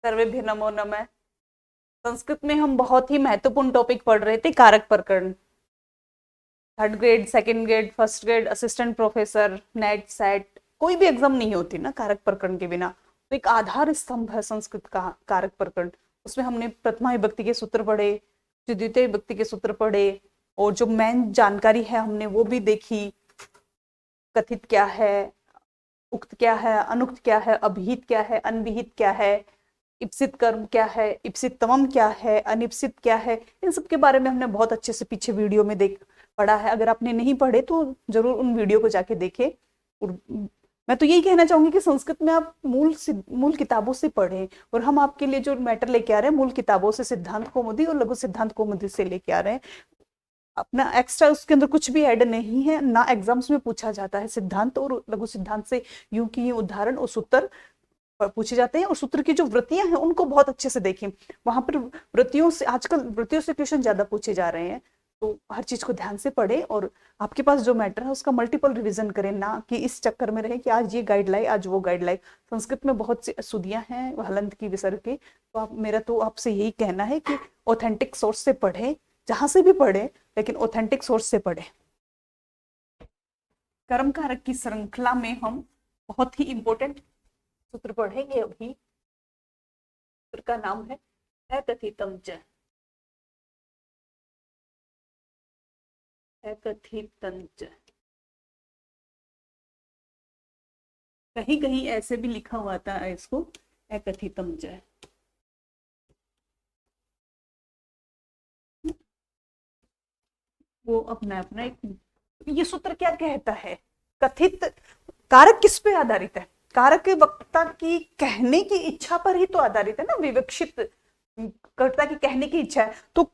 सर्वेभ्यो नमो नमः। संस्कृत में हम बहुत ही महत्वपूर्ण टॉपिक पढ़ रहे थे, कारक प्रकरण। Third grade, second grade, first grade, assistant professor, net, set, कोई भी एग्जाम नहीं होती ना कारक प्रकरण के बिना। तो एक आधार स्तंभ है संस्कृत का कारक प्रकरण। उसमें हमने प्रथमा विभक्ति के सूत्र पढ़े, द्वितीय विभक्ति के सूत्र पढ़े, और जो मेन जानकारी है हमने वो भी देखी। कथित क्या है, उक्त क्या है, अनुक्त क्या है, अभिहित क्या है, अनभिहित क्या है, इप्सित कर्म क्या है, इप्सितमम क्या है, अनिप्सित क्या है, इन सब के बारे में हमने बहुत अच्छे से पीछे वीडियो में पढ़ा है। अगर आपने नहीं पढ़े तो जरूर उन वीडियो को जाके देखें। और मैं तो यही कहना चाहूंगी कि संस्कृत में आप मूल किताबों से पढ़ें, और हम आपके लिए जो मैटर लेके आ रहे हैं मूल किताबों से, सिद्धांत कौमुदी और लघु सिद्धांत कौमुदी से लेके आ रहे हैं। अपना एक्स्ट्रा उसके अंदर कुछ भी ऐड नहीं है ना। एग्जाम्स में पूछा जाता है सिद्धांत और लघु सिद्धांत से यूं की यूं उदाहरण और सूत्र पूछे जाते हैं, और सूत्र की जो वृत्तियां हैं उनको बहुत अच्छे से देखें। वहां पर वृत्तियों से, आजकल वृत्तियों से क्वेश्चन ज्यादा पूछे जा रहे हैं, तो हर चीज को ध्यान से पढ़े और आपके पास जो मैटर है उसका मल्टीपल रिवीजन करें, ना कि इस चक्कर में रहे कि आज ये गाइड लाई, आज वो गाइड लाई। संस्कृत में बहुत सी अशुद्धियां हैं हलंत की, विसर्ग की। तो मेरा तो आपसे यही कहना है कि ऑथेंटिक सोर्स से पढ़े, जहां से भी पढ़े, लेकिन ऑथेंटिक सोर्स से पढ़े। कर्म कारक की श्रृंखला में हम बहुत ही इंपॉर्टेंट सूत्र पढ़ेंगे अभी। सूत्र का नाम है अकथितम च। अकथितम च, कहीं कहीं ऐसे भी लिखा हुआ था इसको, अकथितम च। वो अपना अपना एक, ये सूत्र क्या कहता है? कथित कारक किस पे आधारित है? कारक वक्ता की कहने की इच्छा पर ही तो आधारित है ना। विवक्षित कर्ता की कहने की इच्छा है, तो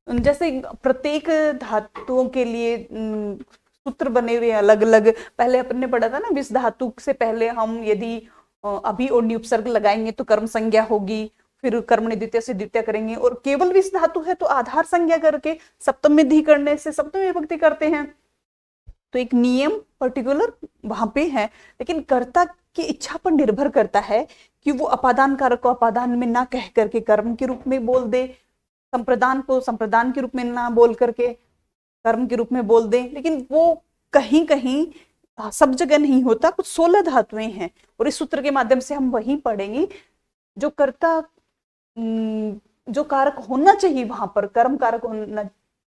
जैसे प्रत्येक धातुओं के लिए सूत्र बने हुए अलग अलग। पहले अपन ने पढ़ा था ना, विस धातु से पहले हम यदि अभी और नियुपसर्ग लगाएंगे तो कर्म संज्ञा होगी, फिर कर्मणि द्वितीय से द्वितीय करेंगे, और केवल विस धातु है तो आधार संज्ञा करके सप्तम में धी करने से सप्तम विभक्ति करते हैं। तो एक नियम पर्टिकुलर वहां पे है, लेकिन कर्ता की इच्छा पर निर्भर करता है कि वो अपादान कारक को अपादान में ना कह करके कर्म के रूप में बोल दे, संप्रदान को संप्रदान के रूप में ना बोल करके कर्म के रूप में बोल दे। लेकिन वो कहीं कहीं सब जगह नहीं होता, कुछ 16 धातुएं हैं, और इस सूत्र के माध्यम से हम वही पढ़ेंगे जो कर्ता, जो कारक होना चाहिए वहां पर, कर्म कारक होना,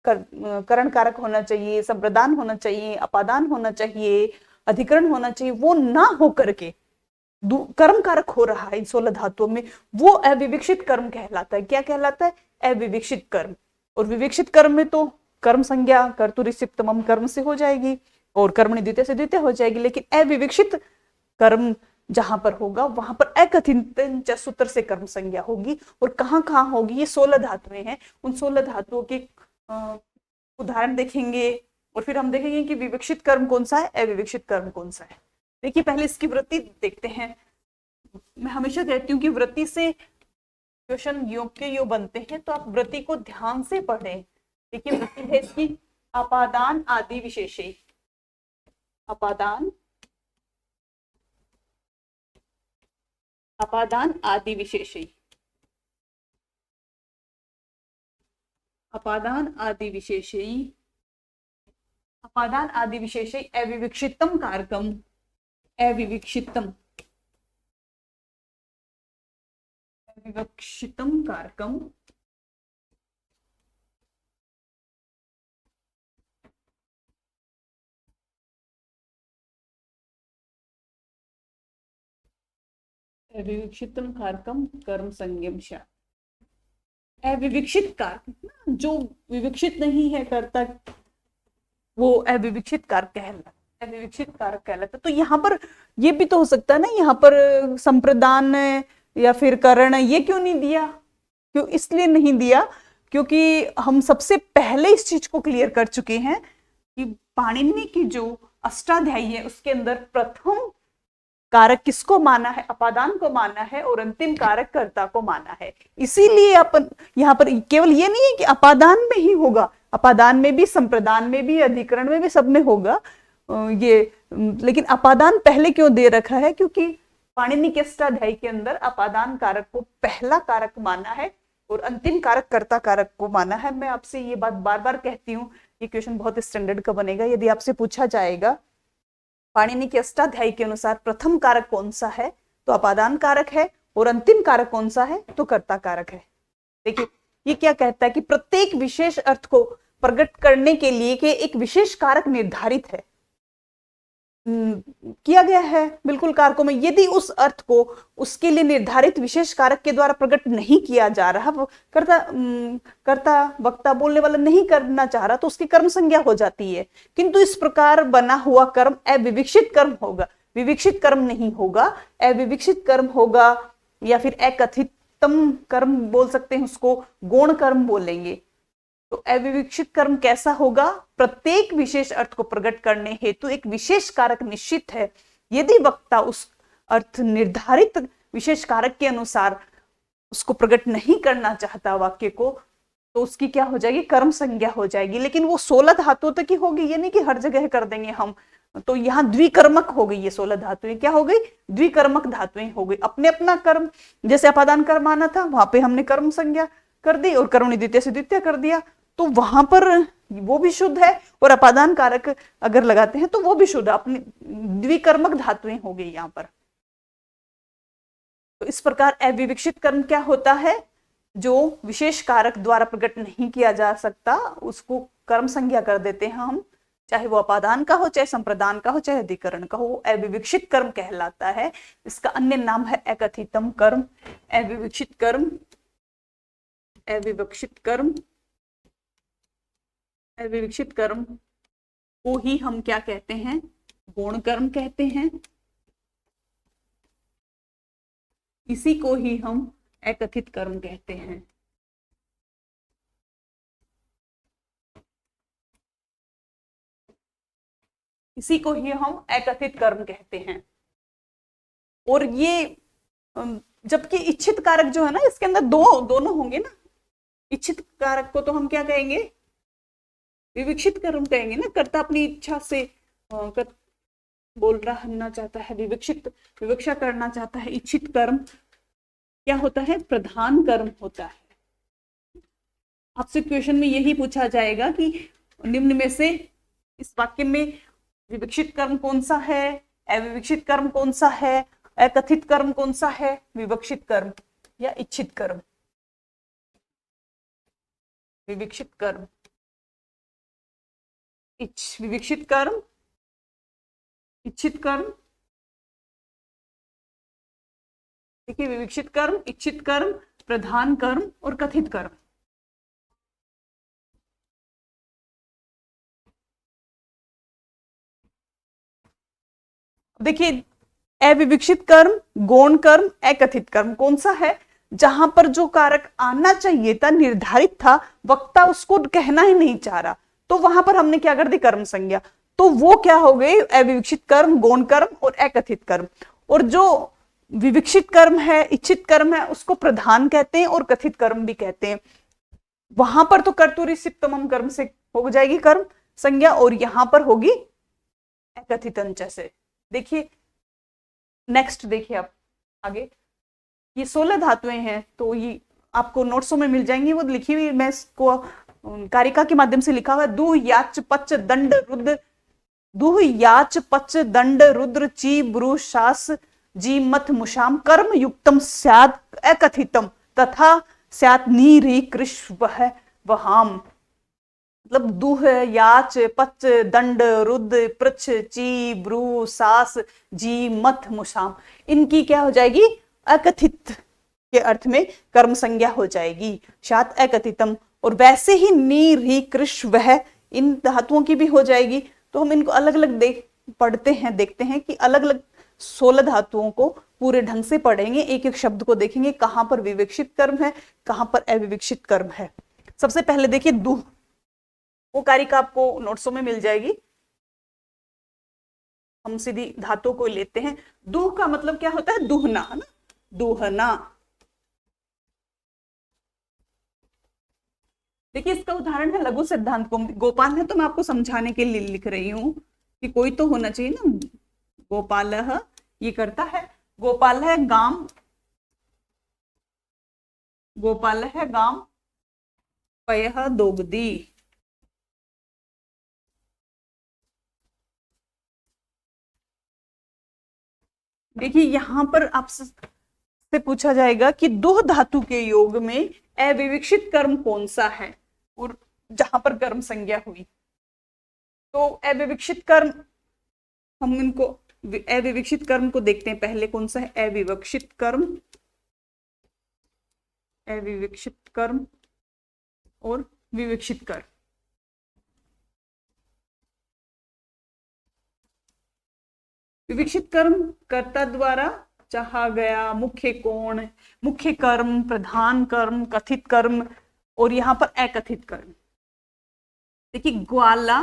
करण कारक होना चाहिए, संप्रदान होना चाहिए, अपादान होना चाहिए, अधिकरण होना चाहिए, वो ना हो करके कर्म कारक हो रहा है इन 16 धातुओं में, वो अविवक्षित कर्म कहलाता है। क्या कहलाता है? अविवक्षित कर्म। और विवक्षित कर्म में तो कर्म संज्ञा कर्तुरिसिप्तमम कर्म से हो जाएगी और कर्मणि द्वितीय से द्वितीय हो जाएगी। लेकिन अविवक्षित कर्म जहां पर होगा वहां पर अकथित सूत्र से कर्म संज्ञा होगी। और कहां कहां होगी? ये 16 धातुएं हैं, उन 16 धातुओं के उदाहरण देखेंगे, और फिर हम देखेंगे कि विवक्षित कर्म कौन सा है, अविवक्षित कर्म कौन सा है। देखिए पहले इसकी वृत्ति देखते हैं। मैं हमेशा कहती हूँ कि वृत्ति से क्वेश्चन योग के योग बनते हैं, तो आप वृत्ति को ध्यान से पढ़ें। देखिए वृत्ति है इसकी अपादान आदि विशेषे। अपादान, अपादान आदि विशेषे, अपादान आदि विशेषे, अपादान आदि विशेषे अविवक्षितम कारकम, अविवक्षितम, अविवक्षितम कारकम, अविवक्षितम कारकम कर्म संज्ञम। अविवक्षित कारक, जो विवक्षित नहीं है कर्ता, वो अविवक्षित कारक कहलाता, अविवक्षित कारक कहलाता। तो यहाँ पर ये भी तो हो सकता है ना, यहाँ पर संप्रदान या फिर करण, ये क्यों नहीं दिया? क्यों? इसलिए नहीं दिया क्योंकि हम सबसे पहले इस चीज को क्लियर कर चुके हैं कि पाणिनि की जो अष्टाध्यायी है उसके अंदर प्रथम कारक किसको माना है? अपादान को माना है, और अंतिम कारक कर्ता को माना है। इसीलिए अपन यहाँ पर केवल ये नहीं है कि अपादान में ही होगा, अपादान में भी, संप्रदान में भी, अधिकरण में भी, सब में होगा ये। लेकिन अपादान पहले क्यों दे रखा है? क्योंकि पाणिनि के अष्टाध्यायी के अंदर अपादान कारक को पहला कारक माना है और अंतिम कारक कर्ता कारक को माना है। मैं आपसे ये बात बार बार कहती हूँ, ये क्वेश्चन बहुत स्टैंडर्ड का बनेगा। यदि आपसे पूछा जाएगा पाणिनि के अष्टाध्यायी के अनुसार प्रथम कारक कौन सा है, तो अपादान कारक है, और अंतिम कारक कौन सा है, तो कर्ता कारक है। देखिए ये क्या कहता है कि प्रत्येक विशेष अर्थ को प्रकट करने के लिए कि एक विशेष कारक निर्धारित है, किया गया है बिल्कुल कारकों में। यदि उस अर्थ को उसके लिए निर्धारित विशेष कारक के द्वारा प्रकट नहीं किया जा रहा, वो कर्ता वक्ता बोलने वाला नहीं करना चाह रहा, तो उसकी कर्म संज्ञा हो जाती है। किंतु इस प्रकार बना हुआ कर्म अविवक्षित कर्म होगा, विवक्षित कर्म नहीं होगा, अविवक्षित कर्म होगा, या फिर अकथितम कर्म बोल सकते हैं, उसको गौण कर्म बोलेंगे। तो अविवक्षित कर्म कैसा होगा? प्रत्येक विशेष अर्थ को प्रकट करने हेतु एक विशेष कारक निश्चित है। यदि वक्ता उस अर्थ निर्धारित विशेष कारक के अनुसार उसको प्रकट नहीं करना चाहता वाक्य को, तो उसकी क्या हो जाएगी? कर्म संज्ञा हो जाएगी। लेकिन वो 16 धातुओं तक ही होगी, ये नहीं कि हर जगह कर देंगे हम। तो यहाँ द्विकर्मक हो गई, ये 16 धातुएं क्या हो गई? द्विकर्मक धातुएं हो गई। अपने अपना कर्म, जैसे अपादान कर्म आना था वहां पे हमने कर्म संज्ञा कर दी और कर्मणि द्वितीय से द्वितीय कर दिया, तो वहां पर वो भी शुद्ध है, और अपादान कारक अगर लगाते हैं तो वो भी शुद्ध, अपनी द्विकर्मक धातुएं हो गई यहाँ पर। तो इस प्रकार अविवक्षित कर्म क्या होता है? जो विशेष कारक द्वारा प्रकट नहीं किया जा सकता उसको कर्म संज्ञा कर देते हैं हम, चाहे वो अपादान का हो, चाहे संप्रदान का हो, चाहे अधिकरण का हो, अविवक्षित कर्म कहलाता है। इसका अन्य नाम है अकथितम कर्म। अविवक्षित कर्म, अविवक्षित कर्म, अविवक्षित कर्म को ही हम क्या कहते हैं? गौण कर्म कहते हैं। इसी को ही हम अकथित कर्म कहते हैं। इसी को ही हम अकथित कर्म कहते हैं। और ये जबकि इच्छित कारक जो है ना, इसके अंदर दोनों होंगे ना। इच्छित कारक को तो हम क्या कहेंगे? विवक्षित कर्म कहेंगे ना। कर्ता अपनी इच्छा से बोल रहा चाहता है, विवक्षा करना चाहता है। इच्छित कर्म क्या होता है? प्रधान कर्म होता है। आपसे क्वेश्चन में यही पूछा जाएगा कि निम्न में से इस वाक्य में विवक्षित कर्म कौन सा है, अविवक्षित कर्म कौन सा है, अकथित कर्म कौन सा है, विवक्षित कर्म या इच्छित कर्म? विवक्षित कर्म, विवक्षित कर्म, इच्छित कर्म। देखिए, विवक्षित कर्म, इच्छित कर्म, प्रधान कर्म और कथित कर्म। देखिए, अविवक्षित कर्म, गौण कर्म, अकथित कर्म कौन सा है? जहां पर जो कारक आना चाहिए था, निर्धारित था, वक्ता उसको कहना ही नहीं चाह रहा, तो वहां पर हमने क्या कर दी? कर्म संज्ञा। तो वो क्या हो गई? अविवक्षित कर्म, गौण कर्म और अकथित कर्म। और जो विवक्षित कर्म है, इच्छित कर्म है, उसको प्रधान कहते हैं और कथित कर्म भी कहते हैं। वहां पर तो कर्तुरी सिप्तमम कर्म से हो जाएगी कर्म संज्ञा, और यहां पर होगी अकथित अंश से। देखिए नेक्स्ट, देखिए आप आगे, ये 16 धातुएं हैं, तो ये आपको नोट्सों में मिल जाएंगी, वो लिखी हुई। मैं इसको कारिका के माध्यम से लिखा हुआ है। दुह याच पच दंड रुद्र, दुह याच पच दंड रुद्र ची ब्रू शास जी मथ मुशाम कर्म युक्तम स्यात् अकथितम तथा स्यात् नीरी कृष्व वहाम। मतलब दुह याच पच दंड रुद्र पृछ ची ब्रू सास जी मथ मुशाम, इनकी क्या हो जाएगी? अकथित के अर्थ में कर्म संज्ञा हो जाएगी, शात अकथितम। और वैसे ही नीर ही कृष वह, इन धातुओं की भी हो जाएगी। तो हम इनको अलग अलग पढ़ते हैं, देखते हैं कि अलग अलग 16 धातुओं को पूरे ढंग से पढ़ेंगे, एक एक शब्द को देखेंगे, कहां पर विवक्षित कर्म है, कहां पर अविवक्षित कर्म है। सबसे पहले देखिए दुह, वो कारिका आपको नोट्सों में मिल जाएगी। हम सीधी धातु को लेते हैं। दुह का मतलब क्या होता है? दुहना, है ना, दुहना। देखिए इसका उदाहरण है लघु सिद्धांत गोपाल है, तो मैं आपको समझाने के लिए लिख रही हूं कि कोई तो होना चाहिए ना। गोपालः ये करता है, गोपाल है गाम, गोपाल है गाम, पयः दोग्धी। देखिए यहां पर आपसे से पूछा जाएगा कि दो धातु के योग में अविवक्षित कर्म कौन सा है, और जहां पर कर्म संज्ञा हुई। तो अविवक्षित कर्म, हम इनको अविवक्षित कर्म को देखते हैं पहले कौन सा है। अविवक्षित कर्म, अविवक्षित कर्म और विवक्षित कर्म। विवक्षित कर्म कर्ता द्वारा चाहा गया मुख्य कोण, मुख्य कर्म, प्रधान कर्म, कथित कर्म, और यहां पर अकथित कर्म। देखिए ग्वाला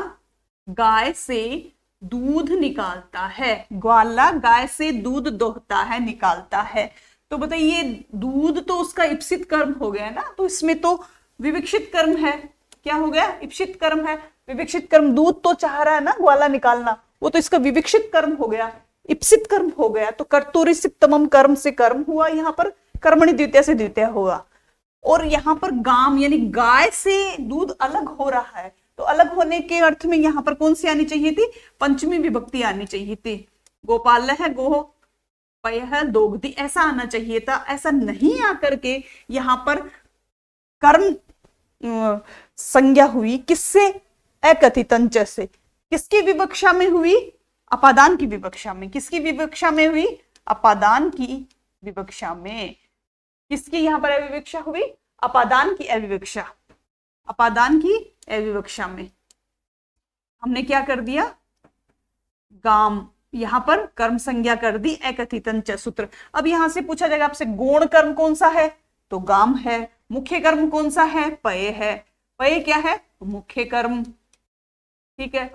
गाय से दूध निकालता है, ग्वाला गाय से दूध दोहता है, निकालता है। तो बताइए दूध तो उसका इप्सित कर्म हो गया ना, तो इसमें तो विवक्षित कर्म है। क्या हो गया? इप्सित कर्म है। विवक्षित कर्म, दूध तो चाह रहा है ना ग्वाला निकालना, वो तो इसका विवक्षित कर्म हो गया, इप्सित कर्म हो गया। तो कर्तुरी सिप्तमम कर्म से कर्म हुआ, यहाँ पर कर्मणि द्वितीय से द्वितीय हुआ। और यहाँ पर गाम यानी गाय से दूध अलग हो रहा है, तो अलग होने के अर्थ में यहाँ पर कौन सी आनी चाहिए थी? पंचमी विभक्ति आनी चाहिए थी। गोपाल है गोह पयः दोग्धी, ऐसा आना चाहिए था। ऐसा नहीं आकर के यहाँ पर कर्म संज्ञा हुई किससे? अकथितंच से। किसकी विवक्षा में हुई? अपादान की विवक्षा में। किसकी विवक्षा में हुई? अपादान की विवक्षा में। किसकी यहाँ पर अविवक्षा हुई? अपादान की अविवक्षा, अपादान की अविवक्षा में हमने क्या कर दिया? गाम, यहां पर कर्म संज्ञा कर दी अकथितंच सूत्र। अब यहां से पूछा जाएगा आपसे गौण कर्म कौन सा है? तो गाम है। मुख्य कर्म कौन सा है? पय है। पय क्या है? मुख्य कर्म, ठीक है।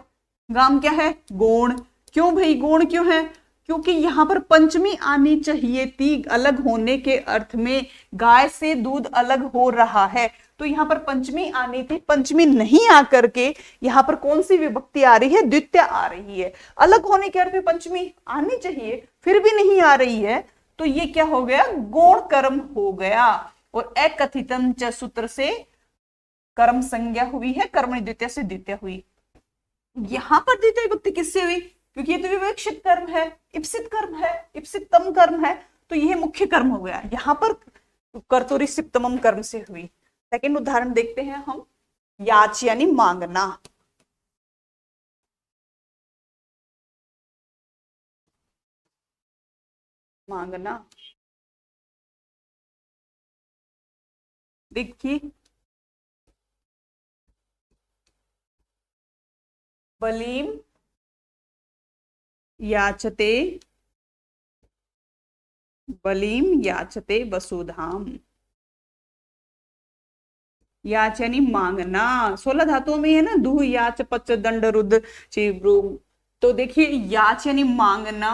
गाम क्या है? गौण। क्यों भाई गौण क्यों है? क्योंकि यहां पर पंचमी आनी चाहिए थी, अलग होने के अर्थ में। गाय से दूध अलग हो रहा है, तो यहाँ पर पंचमी आनी थी, पंचमी नहीं आकर के यहाँ पर कौन सी विभक्ति आ रही है? द्वितीय आ रही है। अलग होने के अर्थ में पंचमी आनी चाहिए, फिर भी नहीं आ रही है, तो ये क्या हो गया? गौण कर्म हो गया। और अकथितम च सूत्र से कर्म संज्ञा हुई है, कर्मणि द्वितीय से द्वितीय हुई। यहां पर द्वितीय विभक्ति किससे हुई? क्योंकि ये तो विवक्षित कर्म है, इप्सित कर्म है, इप्सितम कर्म है, तो यह मुख्य कर्म हो गया। यहां पर कर्तुरी सिप्तमम कर्म से हुई। सेकंड उदाहरण देखते हैं हम, याच यानी मांगना। मांगना, देखिए बलीम याचते, बलीम याचते वसुधाम। याच यानी मांगना। 16 धातुओं में है ना, दुह याच पच दंड रुद्र चिब्रू। तो देखिए याच यानी मांगना,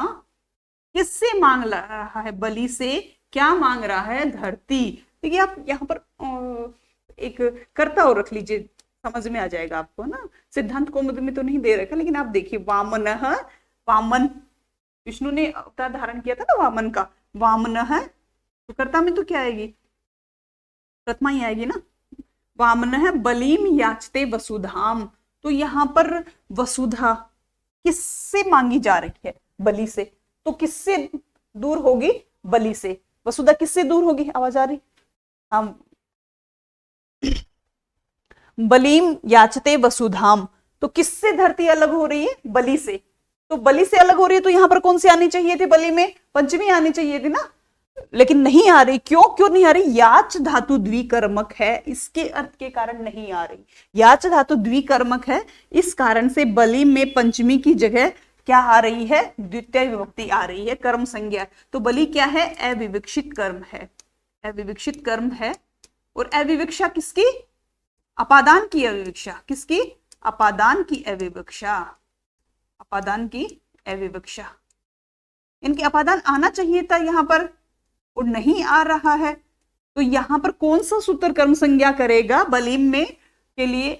किससे मांग रहा है? बलि से। क्या मांग रहा है? धरती। देखिए आप यहाँ पर एक कर्ता और रख लीजिए, समझ में आ जाएगा आपको ना। सिद्धांत कौमुदी में तो नहीं दे रखा, लेकिन आप देखिए वामन, वामन, विष्णु ने अवतार धारण किया था ना वामन का। वामन है तो कर्ता में तो क्या आएगी? प्रथमा ही आएगी ना। वामन है बलीम याचते वसुधाम। तो यहाँ पर वसुधा किससे मांगी जा रही है? बलि से। तो किससे दूर होगी? बलि से। वसुधा किससे दूर होगी? आवाज आ रही? हम बलीम याचते वसुधाम, तो किससे धरती अलग हो रही है? बलि से। तो बलि से अलग हो रही है, तो यहां पर कौन सी आनी चाहिए थी? बलि में पंचमी आनी चाहिए थी ना, लेकिन नहीं आ रही। क्यों क्यों नहीं आ रही? याच धातु द्विकर्मक है, इसके अर्थ के कारण नहीं आ रही। याच धातु द्विकर्मक है, इस कारण से बलि में पंचमी की जगह क्या आ रही है? द्वितीय विभक्ति आ रही है, कर्म संज्ञा। तो बलि क्या है? अविवक्षित कर्म है, अविवक्षित कर्म है। और अविवक्षा किसकी? अपादान की अविवक्षा। किसकी? अपादान की अविवक्षा, अपादान की अविवक्षा। इनके अपादान आना चाहिए था यहाँ पर, और नहीं आ रहा है। तो यहां पर कौन सा सूत्र कर्म संज्ञा करेगा बलीम में के लिए?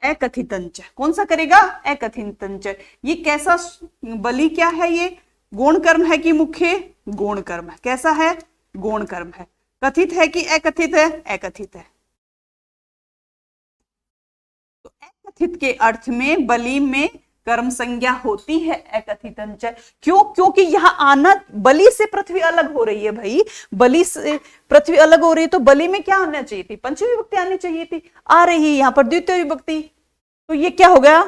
अकथितंच। कौन सा करेगा? अकथितंच। ये कैसा बलि क्या है? ये गौण कर्म है कि मुख्य? गौण कर्म है। कैसा है? गौण कर्म है। कथित है कि अकथित है? अकथित है। तो अकथित के अर्थ में बलि में कर्म संज्ञा होती है अकथितंच। क्यों? क्योंकि यहाँ आना, बलि से पृथ्वी अलग हो रही है भाई, बलि से पृथ्वी अलग हो रही है, तो बलि में क्या आना चाहिए थी? पंचमी विभक्ति आनी चाहिए थी, आ रही है यहाँ पर द्वितीय विभक्ति। तो ये क्या हो गया?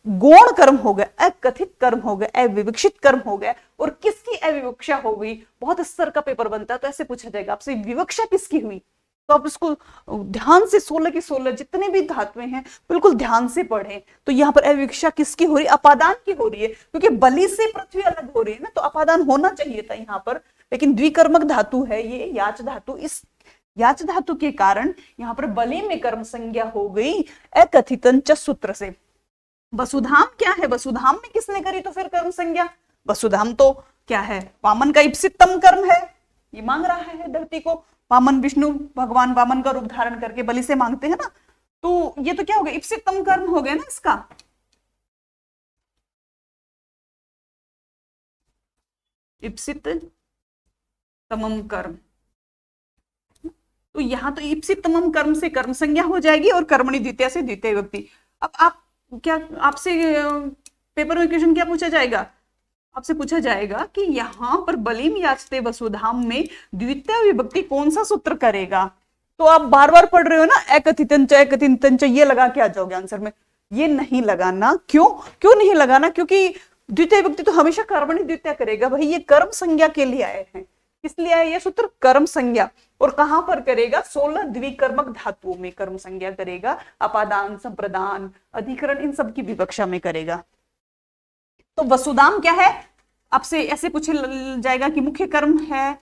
गौण कर्म हो गया, अकथित कर्म हो गया, अविवक्षित कर्म हो गया। और किसकी अविवक्षा हो गई? बहुत स्तर का पेपर बनता है तो ऐसे पूछा जाएगा आपसे, विवक्षा किसकी हुई? तो आप इसको ध्यान से 16 की 16 जितने भी धातुएं हैं बिल्कुल ध्यान से पढ़ें। तो यहाँ पर अविवक्षा किसकी हो रही है? अपादान की हो रही है, क्योंकि बलि से पृथ्वी अलग हो रही है ना, तो अपादान होना चाहिए था यहाँ पर। लेकिन द्विकर्मक धातु है ये याच धातु, इस याच धातु के कारण यहाँ पर बलि में कर्म संज्ञा हो गई अकथितंच सूत्र से। वसुधाम क्या है? वसुधाम में किसने करी तो फिर कर्म संज्ञा? वसुधाम तो क्या है? वामन का इप्सितम कर्म है, ये मांग रहा है धरती को। वामन, विष्णु भगवान वामन का रूप धारण करके बलि से मांगते हैं ना, तो ये तो क्या हो गया? इप्सितम कर्म हो गया ना इसका। इप्सित तमम कर्म, तो यहां तो इप्सित तमम कर्म से कर्म संज्ञा हो जाएगी और कर्मणि द्वितीय से द्वितीय विभक्ति। अब आप क्या, आपसे पेपर में क्वेश्चन क्या पूछा जाएगा? आपसे पूछा जाएगा कि यहाँ पर बलिम याचते वसुधाम में द्वितीय विभक्ति कौन सा सूत्र करेगा? तो आप बार बार पढ़ रहे हो ना, अकथितंच अकथितंच, ये लगा के आ जाओगे आंसर में। ये नहीं लगाना। क्यों? क्यों नहीं लगाना? क्योंकि द्वितीय विभक्ति तो हमेशा कर्मणि द्वितीय करेगा भाई, ये कर्म संज्ञा के लिए आए हैं। किस लिए आए ये सूत्र? कर्म संज्ञा। और कहां पर करेगा? 16 द्विकर्मक धातुओं में कर्म संज्ञा करेगा, अपादान, संप्रदान, अधिकरण, इन सब की विवक्षा में करेगा। तो वसुधाम क्या है? आपसे ऐसे पूछे जाएगा कि मुख्य कर्म है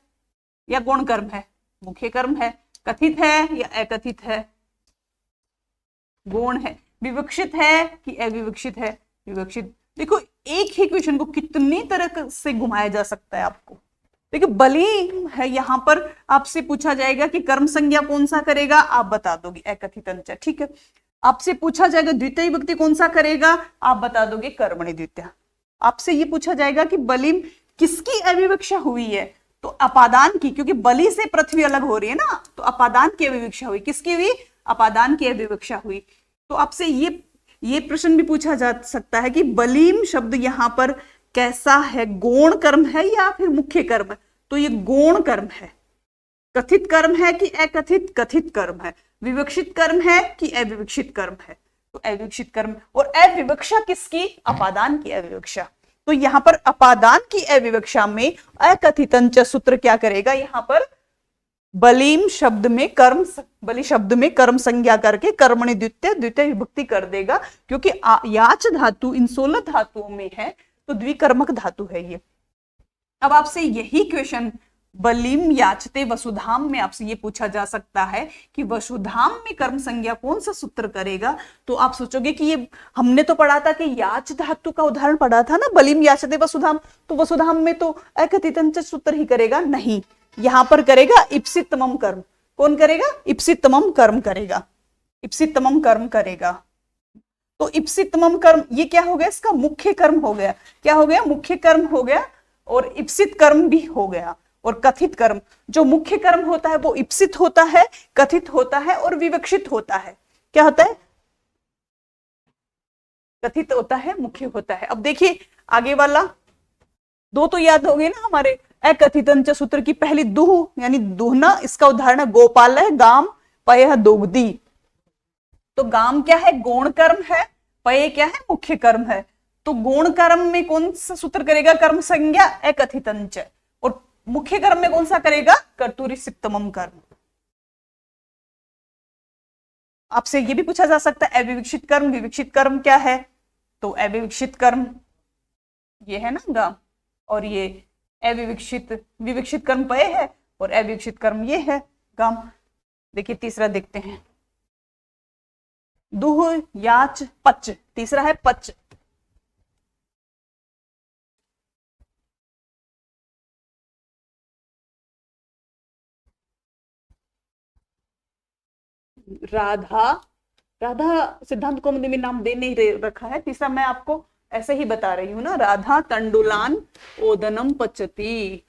या गौण कर्म है? मुख्य कर्म है। कथित है या अकथित है? गौण है। विवक्षित है कि अविवक्षित है? विवक्षित। देखो एक ही क्वेश्चन को कितनी तरह से घुमाया जा सकता है आपको। देखिए बलि है, यहां पर आपसे पूछा जाएगा कि कर्म संज्ञा कौन सा करेगा, आप बता दोगे अकथितंच, ठीक है। आपसे पूछा जाएगा द्वितीय विभक्ति कौन सा करेगा, आप बता दोगे कर्मणि द्वितीय। आपसे ये पूछा जाएगा कि बलि किसकी अविवक्षा हुई है, तो अपादान की, क्योंकि बलि से पृथ्वी अलग हो रही है ना, तो अपादान की अविवक्षा हुई। किसकी हुई? अपादान की अविवक्षा हुई। तो आपसे ये प्रश्न भी पूछा जा सकता है कि बलीम शब्द यहाँ पर कैसा है? गौण कर्म है या फिर मुख्य कर्म है? तो ये गौण कर्म है। कथित कर्म है कि अकथित? कथित कर्म है। विवक्षित कर्म है कि अविवक्षित कर्म है? तो अविवक्षित कर्म। और अविवक्षा किसकी? अपादान की अविवक्षा। तो यहाँ पर अपादान की अविवक्षा में अकथितंच सूत्र क्या करेगा? यहाँ पर बलीम शब्द में कर्म, बलि शब्द में कर्म संज्ञा करके कर्मणि द्वितीय द्वितीय विभक्ति कर देगा, क्योंकि याच धातु इन 16 धातुओं में है, तो द्विकर्मक धातु है ये। अब आपसे यही क्वेश्चन बलिम याचते वसुधाम में आपसे ये पूछा जा सकता है कि वसुधाम में कर्म संज्ञा कौन सा सूत्र करेगा। तो आप सोचोगे कि ये हमने तो पढ़ा था कि याच धातु का उदाहरण पढ़ा था ना, बलिम याचते वसुधाम, तो वसुधाम में तो अकथितंच सूत्र ही करेगा। नहीं, यहां पर करेगा इप्सितमम कर्म। कौन करेगा? इप्सितमम कर्म करेगा। इप्सितमम कर्म करेगा। तो इप्सितमम कर्म ये क्या हो गया? इसका मुख्य कर्म हो गया। क्या हो गया? मुख्य कर्म हो गया, और इप्सित कर्म भी हो गया। और कथित कर्म, जो मुख्य कर्म होता है वो इप्सित होता है, कथित होता है और विवक्षित होता है। क्या होता है? कथित होता है, मुख्य होता है। अब देखिए आगे वाला दो तो याद हो गए ना हमारे, अकथितंच सूत्र की पहली दुह यानी दुहना, इसका उदाहरण है गोपाल है, गाम, पय दोगदी। तो गाम क्या है? गौण कर्म है। पय क्या है? मुख्य कर्म है। तो गौण कर्म में कौन सा सूत्र करेगा? कर्म संज्ञा अकथितंच। और मुख्य कर्म में कौन सा करेगा? कर्तुरी सिप्तमम कर्म। आपसे ये भी पूछा जा सकता है अविवक्षित कर्म, विवक्षित कर्म क्या है? तो अविवक्षित कर्म ये है ना गाम, और ये अविवक्षित विवक्षित कर्म पय है, और अविवक्षित कर्म ये है गाम। देखिए तीसरा देखते हैं, दुह, याच, पच। तीसरा है पच। राधा, राधा सिद्धांत कौमुदी में नाम दे नहीं रखा है। तीसरा मैं आपको ऐसे ही बता रही हूं ना, राधा तंडुलान ओदनम पचती।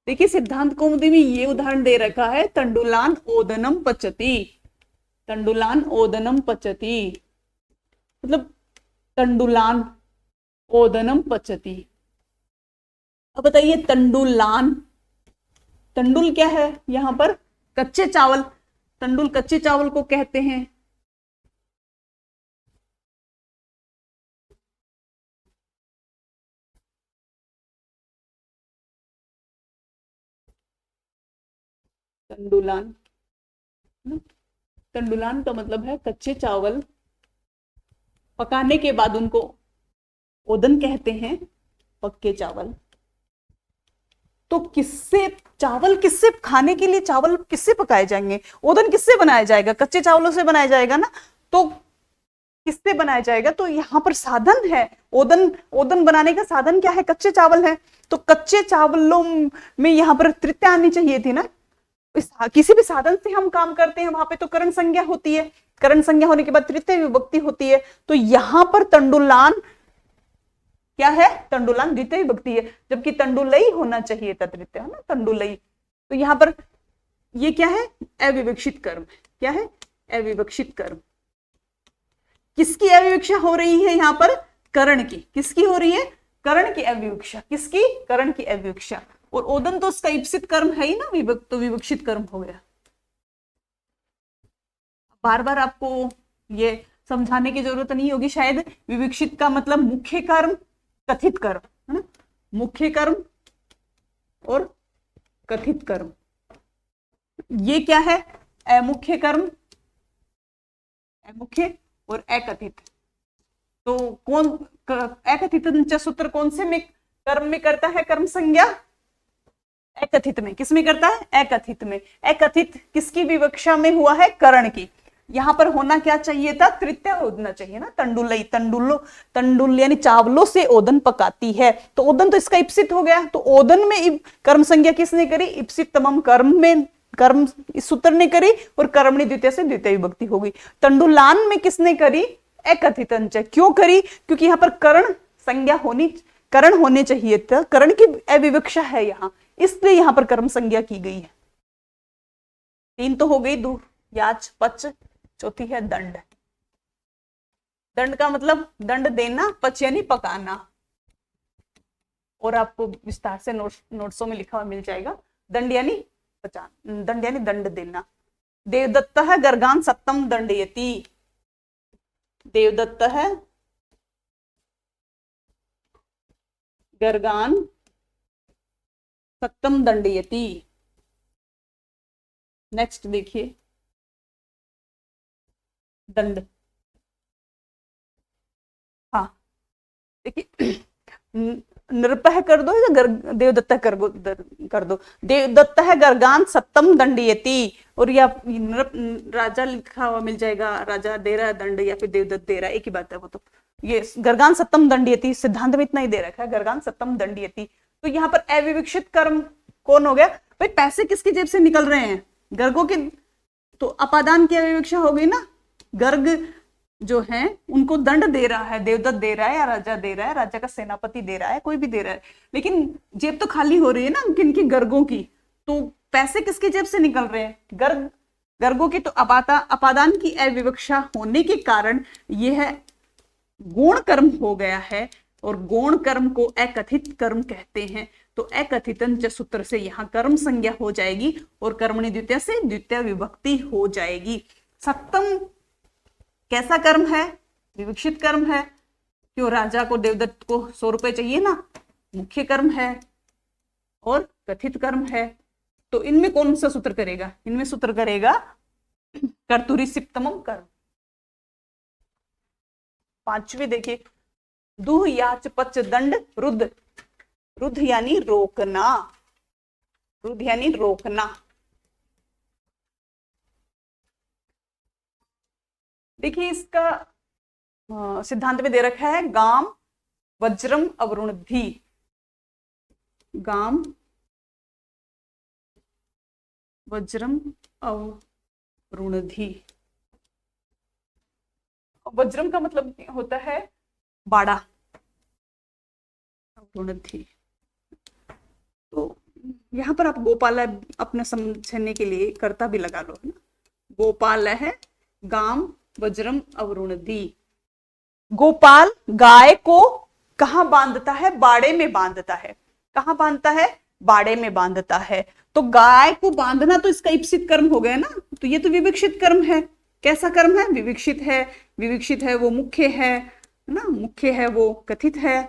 देखिए सिद्धांत कौमुदी में ये उदाहरण दे रखा है, तंडुलान ओदनम पचती, तंडुलान ओदनम पचती, मतलब तंडुलान ओदनम पचती। अब बताइए तंडुलान, तंडुल क्या है यहां पर? कच्चे चावल, तंडुल कच्चे चावल को कहते हैं। तंडुलान, तंडुलान का मतलब है कच्चे चावल, पकाने के बाद उनको ओदन कहते हैं, पक्के चावल। तो किससे चावल, किससे खाने के लिए चावल किससे पकाए जाएंगे? ओदन किससे बनाया जाएगा? कच्चे चावलों से बनाया जाएगा ना। तो किससे बनाया जाएगा? तो यहाँ पर साधन है ओदन, ओदन बनाने का साधन क्या है? कच्चे चावल है। तो कच्चे चावलों में यहाँ पर तृतीया आनी चाहिए थी ना। किसी भी साधन से हम काम करते हैं वहां पे तो करण संज्ञा होती है, करण संज्ञा होने के बाद तृतीय विभक्ति होती है। तो यहां पर तंडुलान क्या है? तंडुलान द्वितीय विभक्ति है, जबकि तंडुलई होना चाहिए था तृतीय, है ना, तंडुलई। तो यहां पर ये क्या है? अविवक्षित कर्म। क्या है? अविवक्षित कर्म। किसकी अविवक्षा हो रही है यहां पर? करण की। किसकी हो रही है? करण की अविवक्षा। किसकी? करण की अविवक्षा। और ओदन तो उसका ईप्सित कर्म है ही ना, विभक्त तो विवक्षित कर्म हो गया। बार बार आपको ये समझाने की जरूरत नहीं होगी शायद। विवक्षित का मतलब मुख्य कर्म, कथित कर्म, है ना, मुख्य कर्म और कथित कर्म। ये क्या है? अमुख्य कर्म, अमुख्य और अकथित। तो कौन अकथित सूत्र कौन से में कर्म में करता है कर्म संज्ञा? अकथित में। किस में करता है? अकथित में। अकथित किसकी विवक्षा में हुआ है? करण की। यहां पर होना क्या चाहिए था? तृतीय होना चाहिए ना। तंडुलई, तंडुलो, तंडुल यानी चावलों से ओदन पकाती है। तो ओदन तो इसका इप्सित हो गया। तो ओदन में कर्म संज्ञा किसने करी? इप्सित तमम कर्म में, कर्म इस सूत्र ने करी और कर्मणि द्वितीय से द्वितीय विभक्ति हो गई। तंडुलान में किसने करी? अकथित। क्यों करी? क्योंकि यहाँ पर करण संज्ञा होनी, करण होने चाहिए था, करण की अविवक्षा है यहाँ, इसलिए यहां पर कर्म संज्ञा की गई है। तीन तो हो गई, दो याच पच, चौथी है दंड। दंड का मतलब दंड देना, पच यानी पकाना। और आपको विस्तार से नोट्सों में लिखा हुआ मिल जाएगा। दंड यानी पचान, दंड यानी दंड देना। देवदत्त है गर्गान सप्तम दंडयति, देवदत्त है गर्गान सप्तम दंडयति। नेक्स्ट देखिए दंड। हाँ देखिए नृपह कर दो या देवदत्त कर दो। देवदत्त है गर्गान सप्तम दंडयति, और या राजा लिखा हुआ मिल जाएगा, राजा दे रहा है दंड या फिर देवदत्त दे रहा है, एक ही बात है वो तो। ये गर्गान सप्तम दंडयति सिद्धांत में इतना ही दे रखा है, गर्गान सप्तम दंडयति। तो यहाँ पर अविवक्षित कर्म कौन हो गया? भाई पैसे किसकी जेब से निकल रहे हैं? गर्गों के। तो अपादान की अविवक्षा हो गई ना। गर्ग जो है उनको दंड दे रहा है, देवदत्त दे रहा है या राजा दे रहा है, राजा का सेनापति दे रहा है, कोई भी दे रहा है, लेकिन जेब तो खाली हो रही है ना किनकी? गर्गों की। तो पैसे किसकी जेब से निकल रहे हैं? गर्ग, गर्गों की। तो अपादान की अविवक्षा होने के कारण यह गौण कर्म हो गया है, और गौण कर्म को अकथित कर्म कहते हैं। तो अकथितन च सूत्र से यहाँ कर्म संज्ञा हो जाएगी और कर्मणि द्वितीय से द्वितीय विभक्ति हो जाएगी। सप्तम कैसा कर्म है? विवक्षित कर्म है। क्यों? राजा को, देवदत्त को 100 रुपए चाहिए ना, मुख्य कर्म है और कथित कर्म है। तो इनमें कौन सा सूत्र करेगा? इनमें सूत्र करेगा कर्तुरी सिप्तमम कर्म। पांचवी देखिए, दुह याच पच दंड रुद्ध। रुद्ध यानी रोकना, रुद्ध यानी रोकना। देखिए इसका सिद्धांत में दे रखा है गाम वज्रम अवरुणधि, गाम वज्रम अवरुणधि। वज्रम का मतलब होता है बाड़ा, अवरुणधि। तो यहाँ पर आप गोपाल अपना समझने के लिए कर्ता भी लगा लो, है ना। गोपाल है गाम वज्रम अवरुणधि। गोपाल गाय को कहाँ बांधता है? बाड़े में बांधता है। कहाँ बांधता है? बाड़े में बांधता है। तो गाय को बांधना तो इसका इप्सित कर्म हो गया ना, तो ये तो विवक्षित कर्म है। कैसा कर्म है? विवक्षित है। विवक्षित है वो मुख्य है ना, मुख्य है वो कथित है।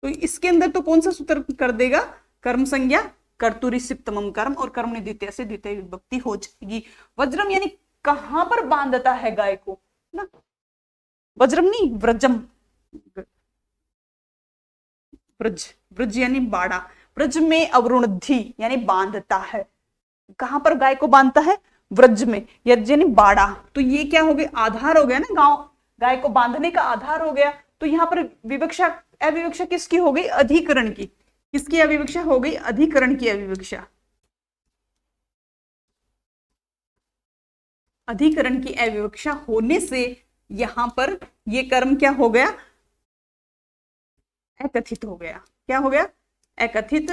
तो इसके अंदर तो कौन सा सूत्र कर देगा? कर्म संज्ञा कर्तुरी सिप्तमम कर्म, और कर्म द्वितीय से द्वितीय विभक्ति हो जाएगी। वज्रम यानी कहां पर बांधता है गाय को ना, वज्रम नहीं व्रजम, ब्रज, ब्रज यानी बाड़ा, ब्रज में अवरुणधि यानी बांधता है। कहां पर गाय को बांधता है? व्रज में, यानी बाड़ा। तो ये क्या हो गया? आधार हो गया ना, गांव गाय को बांधने का आधार हो गया। तो यहां पर विवक्षा अविवक्षा किसकी हो गई? अधिकरण की। किसकी अविवक्षा हो गई? अधिकरण की अविवक्षा। अधिकरण की अविवक्षा होने से यहां पर ये कर्म क्या हो गया? अकथित हो गया। क्या हो गया? अकथित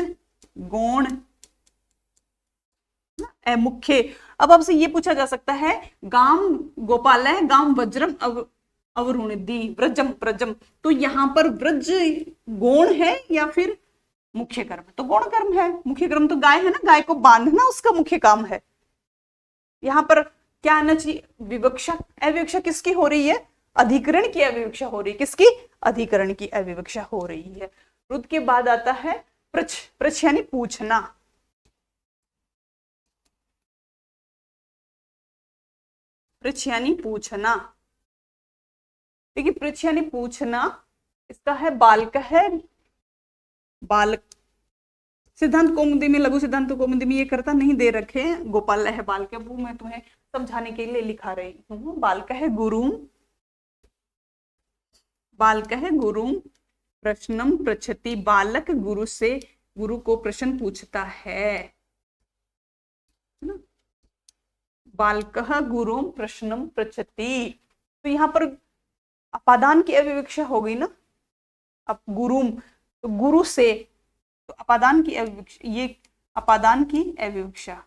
गौण मुख्य। अब आपसे ये पूछा जा सकता है, गाम गोपाल है गाम वज्रम अवरुणधि व्रजम प्रजम, तो यहां पर व्रज गौण है या फिर मुख्य कर्म? तो गौण कर्म है। मुख्य कर्म तो गाय है ना, गाय को बांधना उसका मुख्य काम है। यहां पर क्या आना चाहिए? विवक्षा। अविवक्षा किसकी हो रही है? अधिकरण की अविवक्षा हो रही है। किसकी? अधिकरण की अविवक्षा हो रही है। रुद के बाद आता है प्रछ। प्रछ यानी पूछना। पृछ यानी पूछना। देखिए पृछ यानी पूछना, इसका है बालक है, बालक। सिद्धांत कौमुदी में, लघु सिद्धांत कौमुदी में ये करता नहीं दे रखे हैं। गोपाल है बालक, वो मैं तुम्हें समझाने के लिए लिखा रही हूँ। बालक है गुरु, बालक है गुरु प्रश्नम पृच्छति, बालक गुरु से, गुरु को प्रश्न पूछता है ना? बालकः गुरु प्रश्नम पृच्छति। तो यहां पर अपादान की अविवक्षा हो गई ना। अब गुरु, तो गुरु से, तो अपादान की अविवक्षा, ये अपादान की अविवक्षा।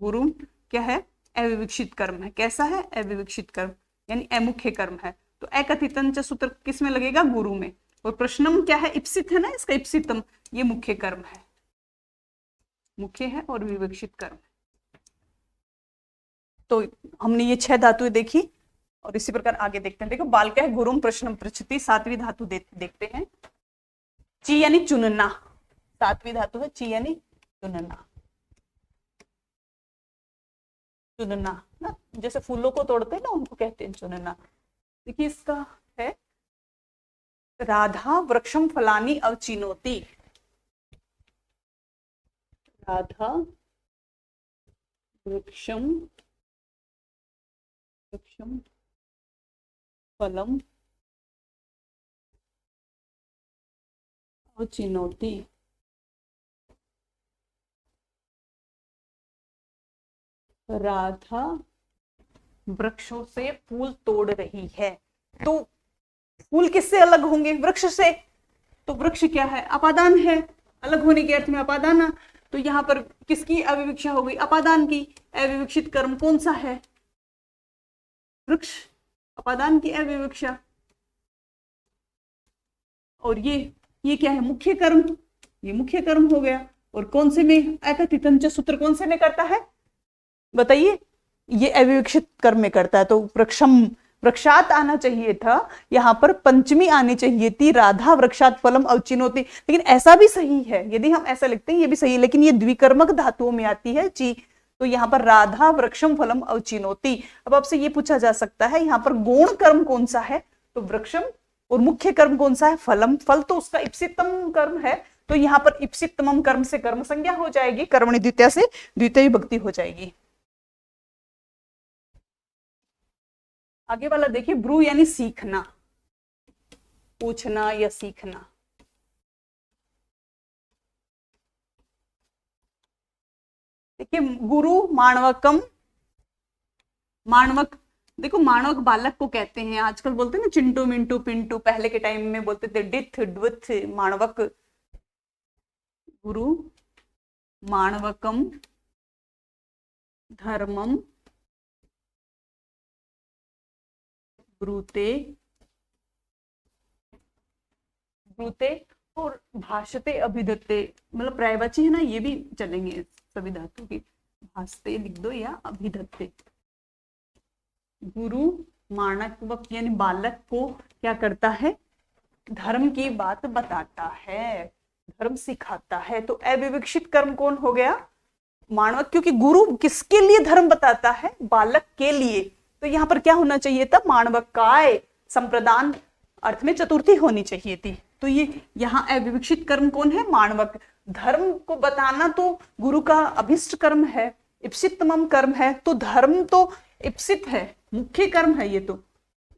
गुरु क्या है? अविवक्षित कर्म है। कैसा है? अविवक्षित कर्म यानी अमुख्य कर्म है। तो अकथितंच सूत्र किस में लगेगा? गुरु में। और प्रश्नम क्या है? इप्सित है ना, इसका इप्सितम, ये मुख्य कर्म है, मुख्य है और विवक्षित कर्म है। तो हमने ये 6 धातुएं देखी, और इसी प्रकार आगे देखते हैं। देखो बालक है गुरुम प्रश्नम पृच्छति, 7वीं धातु देखते हैं। ची यानी चुनना, 7वीं धातु है ची यानी चुनना। चुनना ना, जैसे फूलों को तोड़ते हैं ना, उनको कहते हैं चुनना। देखिए इसका है राधा वृक्षम फलानी अवचिनोति। राधा वृक्षम वृक्षम फलम अवचिनोति। राधा वृक्षों से फूल तोड़ रही है। तो फूल किससे अलग होंगे? वृक्ष से। तो वृक्ष क्या है? अपादान है, अलग होने के अर्थ में अपादान। तो यहां पर किसकी अविवक्षा हो गई? अपादान की। अविवक्षित कर्म कौन सा है? वृक्ष, अपादान की अविवक्षा। और ये क्या है? मुख्य कर्म। ये मुख्य कर्म हो गया। और कौन से में? अकथितंच सूत्र कौन से में करता है? बताइए। ये अविवक्षित कर्म में करता है। तो वृक्षम, वृक्षात आना चाहिए था, यहां पर पंचमी आनी चाहिए थी, राधा वृक्षात फलम अवचिनोति। लेकिन ऐसा भी सही है, यदि हम ऐसा लिखते हैं ये भी सही है, लेकिन ये द्विकर्मक धातुओं में आती है ची। तो यहाँ पर राधा वृक्षम फलम अवचिनोति। अब आपसे ये पूछा जा सकता है यहाँ पर गौण कर्म कौन सा है? तो वृक्षम। और मुख्य कर्म कौन सा है? फलम। फल तो उसका इप्सितम कर्म है। तो यहाँ पर इप्सितम कर्म से कर्म संज्ञा हो जाएगी, कर्मणि द्वितीय से द्वितीय विभक्ति हो जाएगी। आगे वाला देखिए, ब्रू यानी सीखना, पूछना या सीखना। देखिए गुरु माणवकम, माणवक देखो मानवक बालक को कहते हैं, आजकल बोलते हैं ना चिंटू मिंटू पिंटू, पहले के टाइम में बोलते थे डिथ ड्विथ मानवक। गुरु माणवकम धर्मम ब्रूते ब्रूते और भाषते अभिधत्ते, मतलब प्रायवाची है ना, ये भी चलेंगे सभी धातु की। भाषते लिख दो या अभिधत्ते। गुरु माणवक यानी बालक को क्या करता है, धर्म की बात बताता है, धर्म सिखाता है। तो अविवक्षित कर्म कौन हो गया, मानवक, क्योंकि गुरु किसके लिए धर्म बताता है, बालक के लिए। तो यहाँ पर क्या होना चाहिए था, माणवकाय संप्रदान अर्थ में चतुर्थी होनी चाहिए थी। तो ये यहाँ अविवक्षित कर्म कौन है, माणवक। धर्म को बताना तो गुरु का अभिष्ट कर्म है, इप्सिततम कर्म है। तो धर्म तो इप्सित है, मुख्य कर्म है, ये तो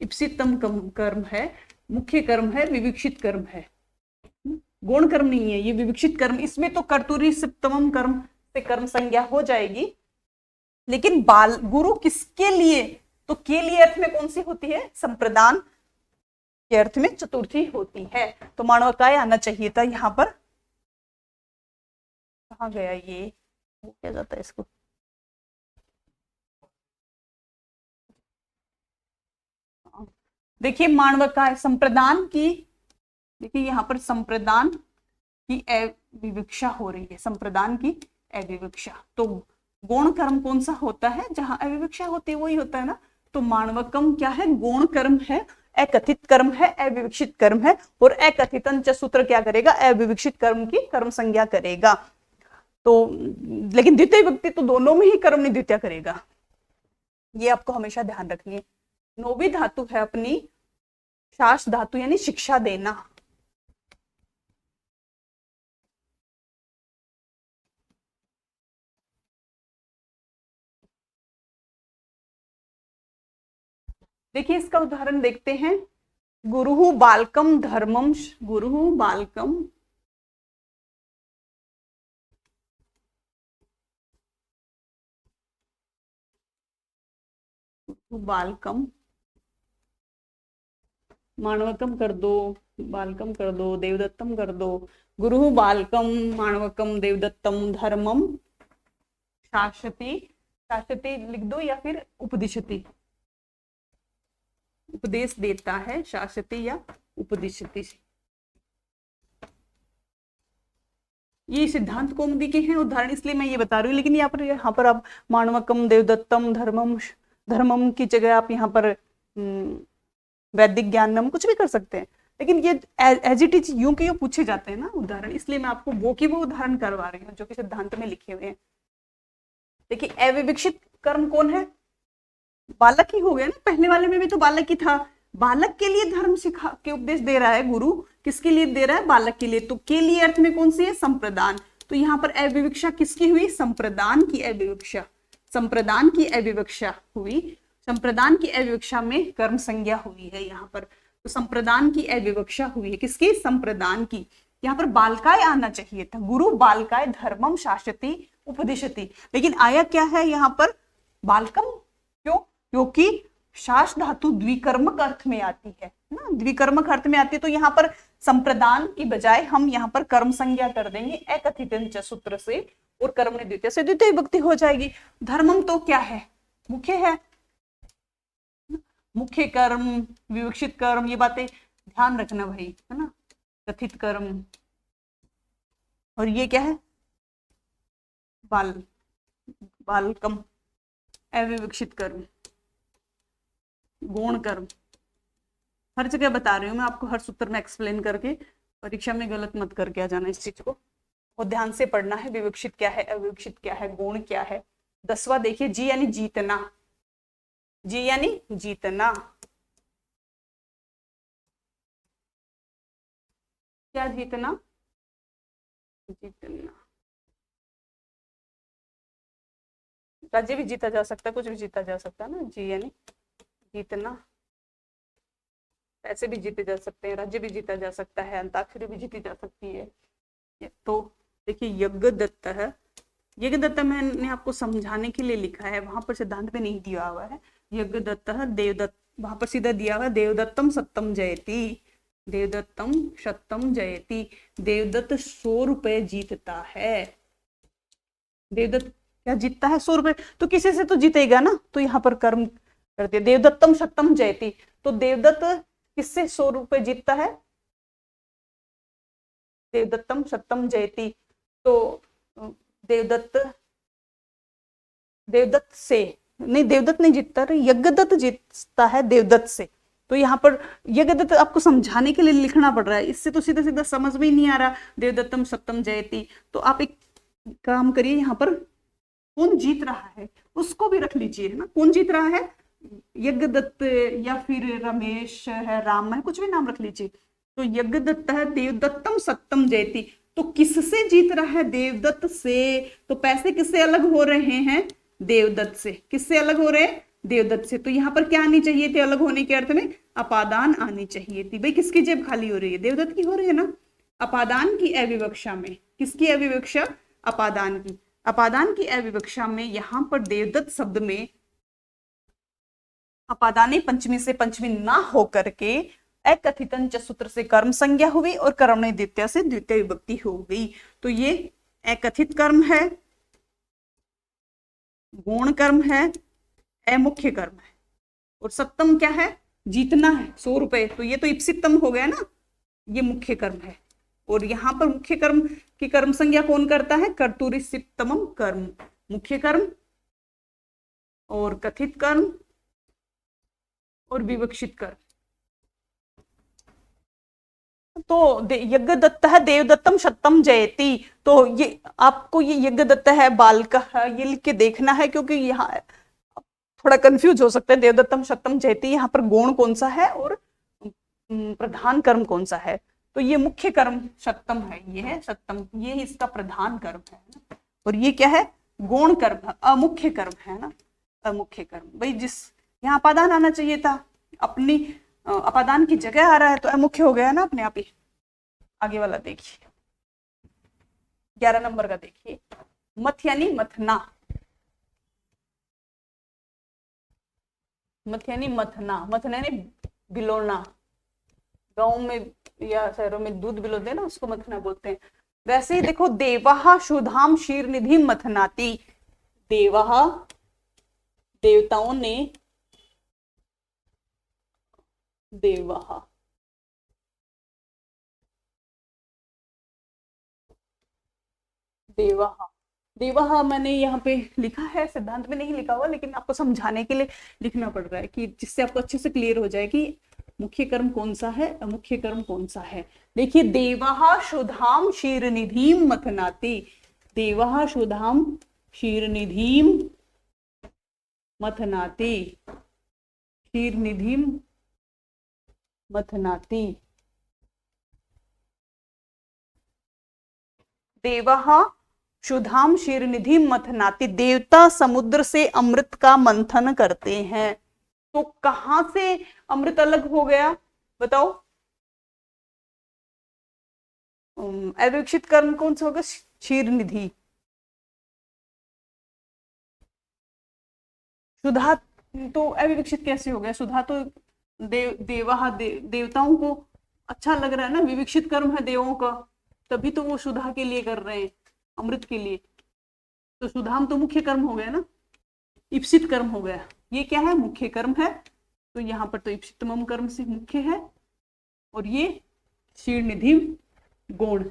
इप्सिततम कर्म है, मुख्य कर्म है, विवक्षित कर्म है, गौण कर्म नहीं है ये विवक्षित कर्म। इसमें तो कर्तुरी सप्तमम कर्म से कर्म संज्ञा हो जाएगी। लेकिन बाल गुरु किसके लिए, तो के लिए अर्थ में कौन सी होती है, संप्रदान के अर्थ में चतुर्थी होती है। तो मानवकाय आना चाहिए था यहाँ पर। कहाँ गया ये, वो क्या जाता है इसको, देखिए मानवकाय संप्रदान की, देखिए यहाँ पर संप्रदान की अविवक्षा हो रही है, संप्रदान की अविवक्षा। तो गौण कर्म कौन सा होता है, जहां अविवक्षा होती है वही होता है ना। तो मानवकम क्या है, गौण कर्म है, अकथित कर्म है, अविवक्षित कर्म है। और अकथितन च सूत्र क्या करेगा, अविवक्षित कर्म की कर्म संज्ञा करेगा। तो लेकिन द्वितीय विभक्ति तो दोनों में ही कर्म नहीं द्वितीय करेगा, ये आपको हमेशा ध्यान रखनी है। नौवीं धातु है अपनी शास धातु, यानी शिक्षा देना। देखिए इसका उदाहरण देखते हैं। गुरुहु बालकम धर्मम, गुरुहु बालकम बालकम, मानवकम कर दो, बालकम कर दो, देवदत्तम कर दो। गुरु बालकम मानवकम देवदत्तम धर्मम शासति, शासति लिख दो या फिर उपदिशति, उपदेश देता है, शासति या उपदिशति। ये सिद्धांत कौमुदी के हैं उदाहरण, इसलिए मैं ये बता रही हूँ। लेकिन यहाँ पर आप मानवकम देवदत्तम धर्मम, धर्मम की जगह आप यहाँ पर वैदिक ज्ञानम कुछ भी कर सकते हैं। लेकिन ये एज इट इज यूं के यूं पूछे जाते हैं ना उदाहरण, इसलिए मैं आपको वो की वो उदाहरण करवा रही हूँ जो कि सिद्धांत में लिखे हुए हैं। देखिए अविवक्षित कर्म कौन है, बालक ही हो गया ना, पहले वाले में भी तो बालक ही था। बालक के लिए धर्म सिखा के उपदेश दे रहा है गुरु, किसके लिए दे रहा है, बालक के लिए। तो के लिए अर्थ में कौन सी है, संप्रदान। तो यहाँ पर अविवक्षा किसकी हुई, संप्रदान की अविवक्षा, संप्रदान की अविवक्षा हुई, संप्रदान की अविवक्षा में कर्म संज्ञा हुई है यहाँ पर। तो संप्रदान की अविवक्षा हुई है, किसकी, संप्रदान की। यहाँ पर बालकाय आना चाहिए था, गुरु बालकाय धर्मम शासति उपदिशति, लेकिन आया क्या है यहाँ पर बालकम। क्यों, क्योंकि शास धातु द्विकर्मक अर्थ में आती है ना, द्विकर्मक अर्थ में आती है। तो यहाँ पर संप्रदान की बजाय हम यहाँ पर कर्म संज्ञा कर देंगे अकथित सूत्र से, और कर्म ने द्वितीय से द्वितीय विभक्ति हो जाएगी। धर्मम तो क्या है, मुख्य है, मुख्य कर्म, विवक्षित कर्म, ये बातें ध्यान रखना भाई, है ना, कथित कर्म। और ये क्या है, बाल, बालकम अविवक्षित कर्म, गौण कर्म। हर जगह बता रही हूँ मैं आपको, हर सूत्र में एक्सप्लेन करके, परीक्षा में गलत मत करके आ जाना इस चीज को, और ध्यान से पढ़ना है। विवक्षित क्या है, अविवक्षित क्या है, गौण क्या है। 10वां देखिए, जी यानी जीतना, जी यानी जीतना, क्या जीतना, जीतना। राज्य भी जीता जा सकता है, कुछ भी जीता जा सकता है ना, जी यानी जीतना। पैसे भी जीते जा सकते हैं, राज्य भी जीता जा सकता है, अंताक्षरी भी जीती जा सकती है। तो देखिए यज्ञ दत्त है, यज्ञ दत्त मैंने आपको समझाने के लिए लिखा है, वहां पर सिद्धांत में नहीं दिया हुआ है। यज्ञदत्त देवदत्त, वहां पर सीधा दिया हुआ देवदत्तम सत्यम जयति, देवदत्तम सत्यम जयति। देवदत्त 100 रुपए जीतता है। देवदत्त क्या जीतता है? 100 रुपए। तो किसी से तो जीतेगा ना, तो यहाँ पर कर्म करते देवदत्तम सत्यम जयति। तो देवदत्त किससे 100 रुपए जीतता है? देवदत्तम सत्यम जयति। तो देवदत्त, देवदत्त से नहीं, देवदत्त नहीं जीतता, यज्ञदत्त जीतता है देवदत्त से। तो यहाँ पर यज्ञदत्त आपको समझाने के लिए लिखना पड़ रहा है, इससे तो सीधा सीधा समझ में ही नहीं आ रहा। देवदत्तम सत्यम जयति। तो आप एक काम करिए, यहाँ पर कौन जीत रहा है उसको भी रख लीजिए, है ना। कौन जीत रहा है? यज्ञदत्त या फिर रमेश है, राम है, कुछ भी नाम रख लीजिए। तो यज्ञदत्त है देवदत्तम सत्यम जयति। तो किससे जीत रहा है? देवदत्त से। तो पैसे किससे अलग हो रहे हैं? देवदत्त से। किससे अलग हो रहे हैं? देवदत्त से। तो यहाँ पर क्या आनी चाहिए थी अलग होने के अर्थ में? अपादान आनी चाहिए थी। भाई किसकी जेब खाली हो रही है? देवदत्त की हो रही है ना। अपादान की अविवक्षा में, किसकी अविवक्षा? अपादान की। अपादान की अविवक्षा में यहाँ पर देवदत्त शब्द में अपादानी पंचमी से पंचमी ना होकर के अकथितन च सूत्र से कर्म संज्ञा हुई और कर्मणि द्वितीय से द्वितीय विभक्ति हो गई। तो ये अकथित कर्म है, गौण कर्म है, अमुख्य कर्म है, और सप्तम क्या है? जीतना है 100 रुपए। तो ये तो इप्सितम हो गया ना, ये मुख्य कर्म है। और यहाँ पर मुख्य कर्म की कर्म संज्ञा कौन करता है? कर्तुरिसिप्तमम कर्म। मुख्य कर्म और कथित कर्म और विवक्षित कर्म। तो यज्ञदत्त है देवदत्तम सत्यम जयति। तो ये आपको ये यज्ञदत्त है बालक है, ये लिख के देखना है, क्योंकि यहाँ थोड़ा कंफ्यूज हो सकता है। देवदत्तम सत्यम जयति, यहाँ पर गौण कौन सा है और प्रधान कर्म कौन सा है? तो ये मुख्य कर्म सत्यम है, ये है सत्यम, ये इसका प्रधान कर्म है ना। और ये क्या है? गौण कर्म, अमुख्य कर्म है ना, अमुख्य कर्म। भाई जिस यहाँ अपादान आना चाहिए था, अपनी अपादान की जगह आ रहा है, तो अमुख्य हो गया ना अपने आप ही। आगे वाला देखिए, 11 नंबर का देखिए, मथ यानी मथना। मथ यानी मथना, मथना यानी बिलोना। गांव में या शहरों में दूध बिलोते हैं ना, उसको मथना बोलते हैं। वैसे ही देखो, देवाहा शुधाम शीर निधि मथनाती। देवाहा देवताओं ने, देवाहा देवाहा देवाहा मैंने यहाँ पे लिखा है, सिद्धांत में नहीं लिखा हुआ, लेकिन आपको समझाने के लिए लिखना पड़ रहा है, कि जिससे आपको अच्छे से क्लियर हो जाए कि मुख्य कर्म कौन सा है, अमुख्य कर्म कौन सा है। देखिए, देवाहा शुधाम क्षीरनिधिम मथनाति। देवाहा शुधाम क्षीरनिधिम मथनाति, क्षीरनिधिम मथनाति। देवाहा शुधाम क्षीरनिधि मथनाति। देवता समुद्र से अमृत का मंथन करते हैं। तो कहां से अमृत अलग हो गया बताओ? अविवक्षित कर्म कौन सा होगा? क्षीरनिधि। सुधा तो अविवक्षित कैसे हो गया? सुधा तो देवा देवताओं को अच्छा लग रहा है ना, विवक्षित कर्म है देवों का, तभी तो वो सुधा के लिए कर रहे हैं, अमृत के लिए। तो सुधाम तो मुख्य कर्म हो गया ना, इप्सित कर्म हो गया। ये क्या है? मुख्य कर्म है। तो यहाँ पर तो इप्सितमम कर्म से मुख्य है, और ये क्षीरनिधि गौण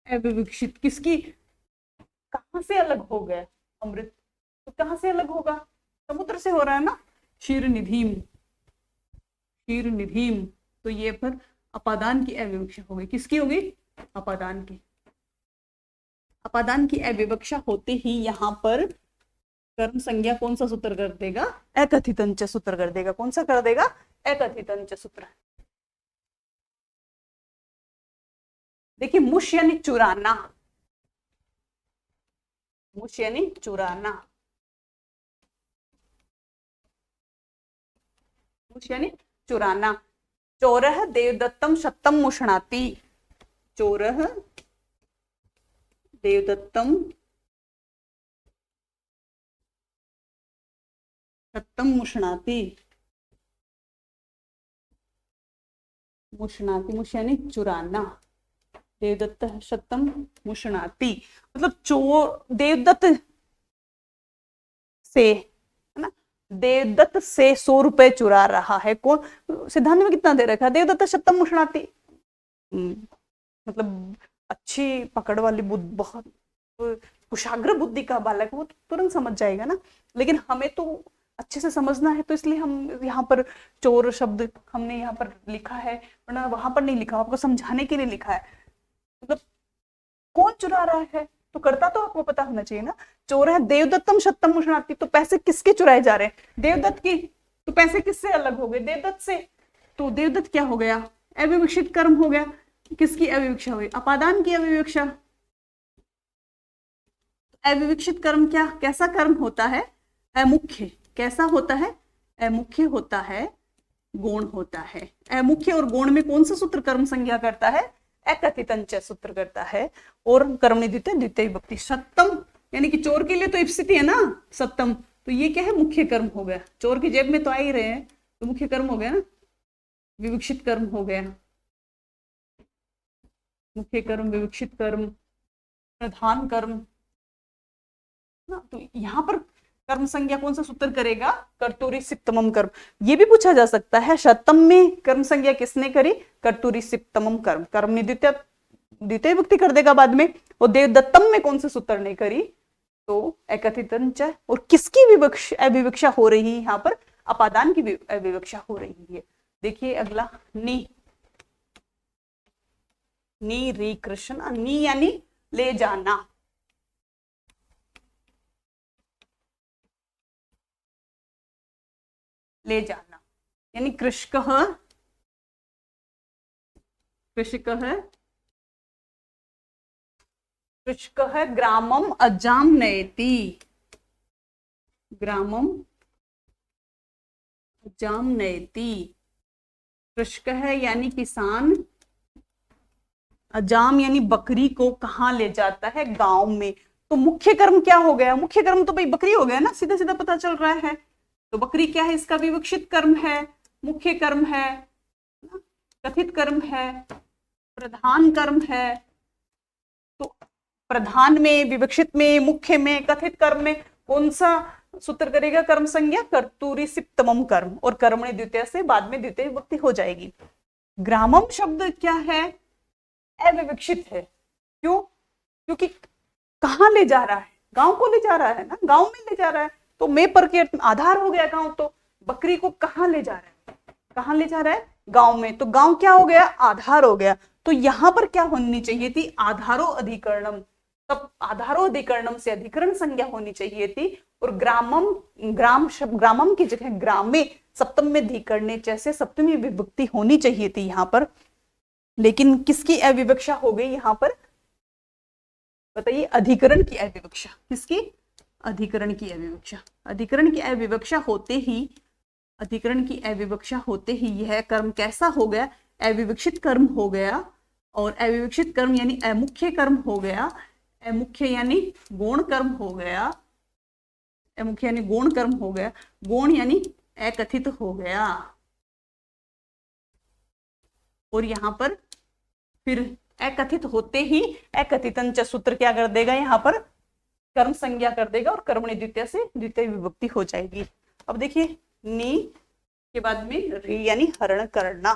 अविवक्षित। किसकी? कहां से अलग हो गया अमृत? तो कहां से अलग होगा? समुद्र से हो रहा है ना। क्षीरनिधिम, क्षीरनिधिम। तो ये पर अपादान की अविवक्षा हो गई। किसकी हो गई? अपादान की। अपादान की अविवक्षा होते ही यहाँ पर कर्म संज्ञा कौन सा सूत्र कर देगा? अकथितंच सूत्र कर देगा। कौन सा कर देगा? अकथितंच सूत्र। देखिए, मुश यानी चुराना, मुश यानी चुराना, मुश यानी चुराना। चोरह देवदत्तम सत्यम मुषणाति। चोरह देवदत्तम शतम मुष्णाति, मुष्णाति मुष यानी चुराना, देवदत्त शतम मुष्णाति मतलब चोर, देवदत्त से, है ना, देवदत्त से 100 रुपए चुरा रहा है कौन, सिद्धांत में कितना दे रखा है, देवदत्त शतम मुष्णाति, मतलब अच्छी पकड़ वाली बुद्धि, बहुत कुशाग्र बुद्धि का बालक वो तुरंत समझ जाएगा ना। लेकिन हमें तो अच्छे से समझना है, तो इसलिए हम यहाँ पर चोर शब्द हमने यहाँ पर लिखा है, वरना वहां पर नहीं लिखा, आपको समझाने के लिए लिखा है। मतलब कौन चुरा रहा है, तो करता तो आपको पता होना चाहिए ना। चोर है देवदत्तम शतम मुष्णाति, तो पैसे किसके चुराए जा रहे हैं, देवदत्त की, तो पैसे किससे अलग हो गए, देवदत्त से। तो देवदत्त क्या हो गया, अविवक्षित कर्म हो गया। किसकी अविवक्षा हुई, अपादान की अविवक्षा। अविवक्षित कर्म क्या, कैसा कर्म होता है, अमुख्य, कैसा होता है, अमुख्य होता है, गौण होता है। अमुख्य और गौण में कौन सा सूत्र कर्म संज्ञा करता है, अकथितंच सूत्र करता है। और कर्मणि द्वितीय द्वितीय विभक्ति, सत्तम यानी कि चोर के लिए तो स्थिति है ना सत्तम, तो ये क्या है, मुख्य कर्म हो गया, चोर की जेब में तो आ ही रहे हैं, तो मुख्य कर्म हो गया ना, विवक्षित कर्म हो गया, मुख्य कर्म, विवक्षित कर्म, प्रधान कर्म ना। तो यहाँ पर कर्म संज्ञा कौन सा सूत्र करेगा, कर्तूरी सिप्तमम कर्म। ये भी पूछा जा सकता है, शतम में कर्म संज्ञा किसने करी, कर्तूरी सिप्तमम कर्म, कर्म ने द्वितीय द्वितीय विभक्ति कर देगा बाद में। और देवदत्तम में कौन से सूत्र ने करी, तो एकथितंच, और किसकी विवक्षा हो रही है यहाँ पर, अपादान की विवक्षा हो रही है। देखिए अगला, नी, नी री कृष्ण, नी यानी ले जाना, ले जाना, यानी कृषक, कृषक है, कृषक है, ग्रामम अजाम नयति, ग्रामम अजाम नयति, कृषक है यानी किसान, अजाम यानी बकरी को कहाँ ले जाता है, गांव में। तो मुख्य कर्म क्या हो गया, मुख्य कर्म तो भाई बकरी हो गया ना, सीधा सीधा पता चल रहा है। तो बकरी क्या है, इसका विवक्षित कर्म है, मुख्य कर्म है, कथित कर्म है, प्रधान कर्म है। तो प्रधान में, विवक्षित में, मुख्य में, कथित कर्म में कौन सा सूत्र करेगा कर्म संज्ञा, कर्तूरी सिप्तमम कर्म, और कर्मणि द्वितीय से बाद में द्वितीय विभक्ति हो जाएगी। ग्रामम शब्द क्या है, अविवक्षित है, क्यों, क्योंकि कहाँ ले जा रहा है, गांव को ले जा रहा है ना, गांव में ले जा रहा है, तो मैं पर के आधार हो गया गांव, तो बकरी को कहाँ ले जा रहा है, कहाँ ले जा रहा है, गांव में, तो गांव क्या हो गया, आधार हो गया। तो यहां पर क्या होनी चाहिए थी, आधारो अधिकरणम, तब आधारो अधिकरणम से अधिकरण संज्ञा होनी चाहिए थी। और ग्रामम, ग्राम शब्द, ग्रामम की जगह ग्रामे सप्तम में अधिकरणे जैसे सप्तमी विभक्ति होनी चाहिए थी यहाँ पर, लेकिन किसकी अविवक्षा हो गई यहाँ पर, बताइए, अधिकरण की अविवक्षा, किसकी, अधिकरण की अविवक्षा। अधिकरण की अविवक्षा होते ही, अधिकरण की अविवक्षा होते ही यह कर्म कैसा हो गया, अविवक्षित कर्म हो गया। और अविवक्षित कर्म यानी अमुख्य कर्म हो गया, अमुख्य यानी गौण कर्म हो गया, अमुख्य यानी गौण कर्म हो गया, गौण यानी अकथित हो गया। और यहां पर फिर अकथित होते ही अकथितंच सूत्र क्या कर देगा, यहाँ पर कर्म संज्ञा कर देगा, और कर्मणि द्वितीय से द्वितीय विभक्ति हो जाएगी। अब देखिए, नी के बाद में री यानी हरण करना।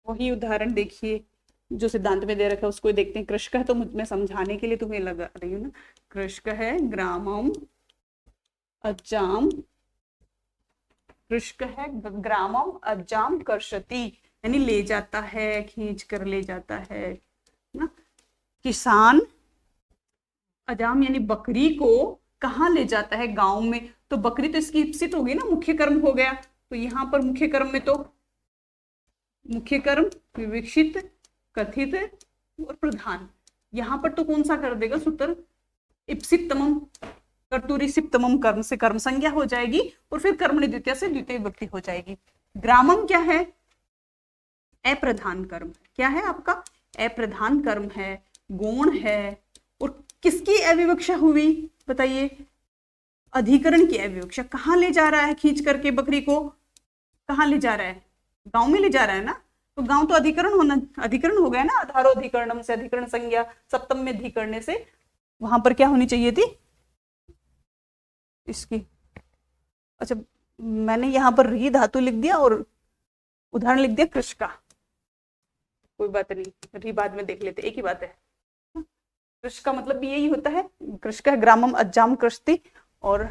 वही उदाहरण देखिए जो सिद्धांत में दे रखा है, उसको देखते हैं। कृषक है तो मैं समझाने के लिए तुम्हें लगा रही हूँ ना, कृषक है, ग्रामम अजाम, कृषक है, ग्रामम अजाम कर्षति, यानी ले जाता है, खींच कर ले जाता है ना। किसान, अजाम यानी बकरी को कहाँ ले जाता है, गांव में, तो बकरी तो इसकी इप्सित होगी ना, मुख्य कर्म हो गया। तो यहाँ पर मुख्य कर्म में तो मुख्य कर्म, विवक्षित, कथित और प्रधान, यहाँ पर तो कौन सा कर देगा सूत्र, इप्सितमम, कर्तूरी सिप्तमम कर्म से कर्म संज्ञा हो जाएगी, और फिर कर्मणि द्वितीय से द्वितीय विभक्ति हो जाएगी। ग्रामम क्या है, अप्रधान कर्म, क्या है आपका, अप्रधान कर्म है, गौण है, और किसकी अविवक्षा हुई बताइए? अधिकरण की अविवक्षा। कहाँ ले जा रहा है खींच करके बकरी को? कहाँ ले जा रहा है? गांव में ले जा रहा है ना, तो गांव तो अधिकरण हो गया ना, आधारो अधिकरणम से अधिकरण संज्ञा सप्तम में अधिकरणे से वहां पर क्या होनी चाहिए थी इसकी? अच्छा, मैंने यहाँ पर री धातु लिख दिया और उदाहरण लिख दिया कृष का। कोई बात नहीं, री बाद में देख लेते, एक ही बात है। कृष का मतलब भी यही होता है, कृष का ग्रामम अज्जाम कृष्टि। और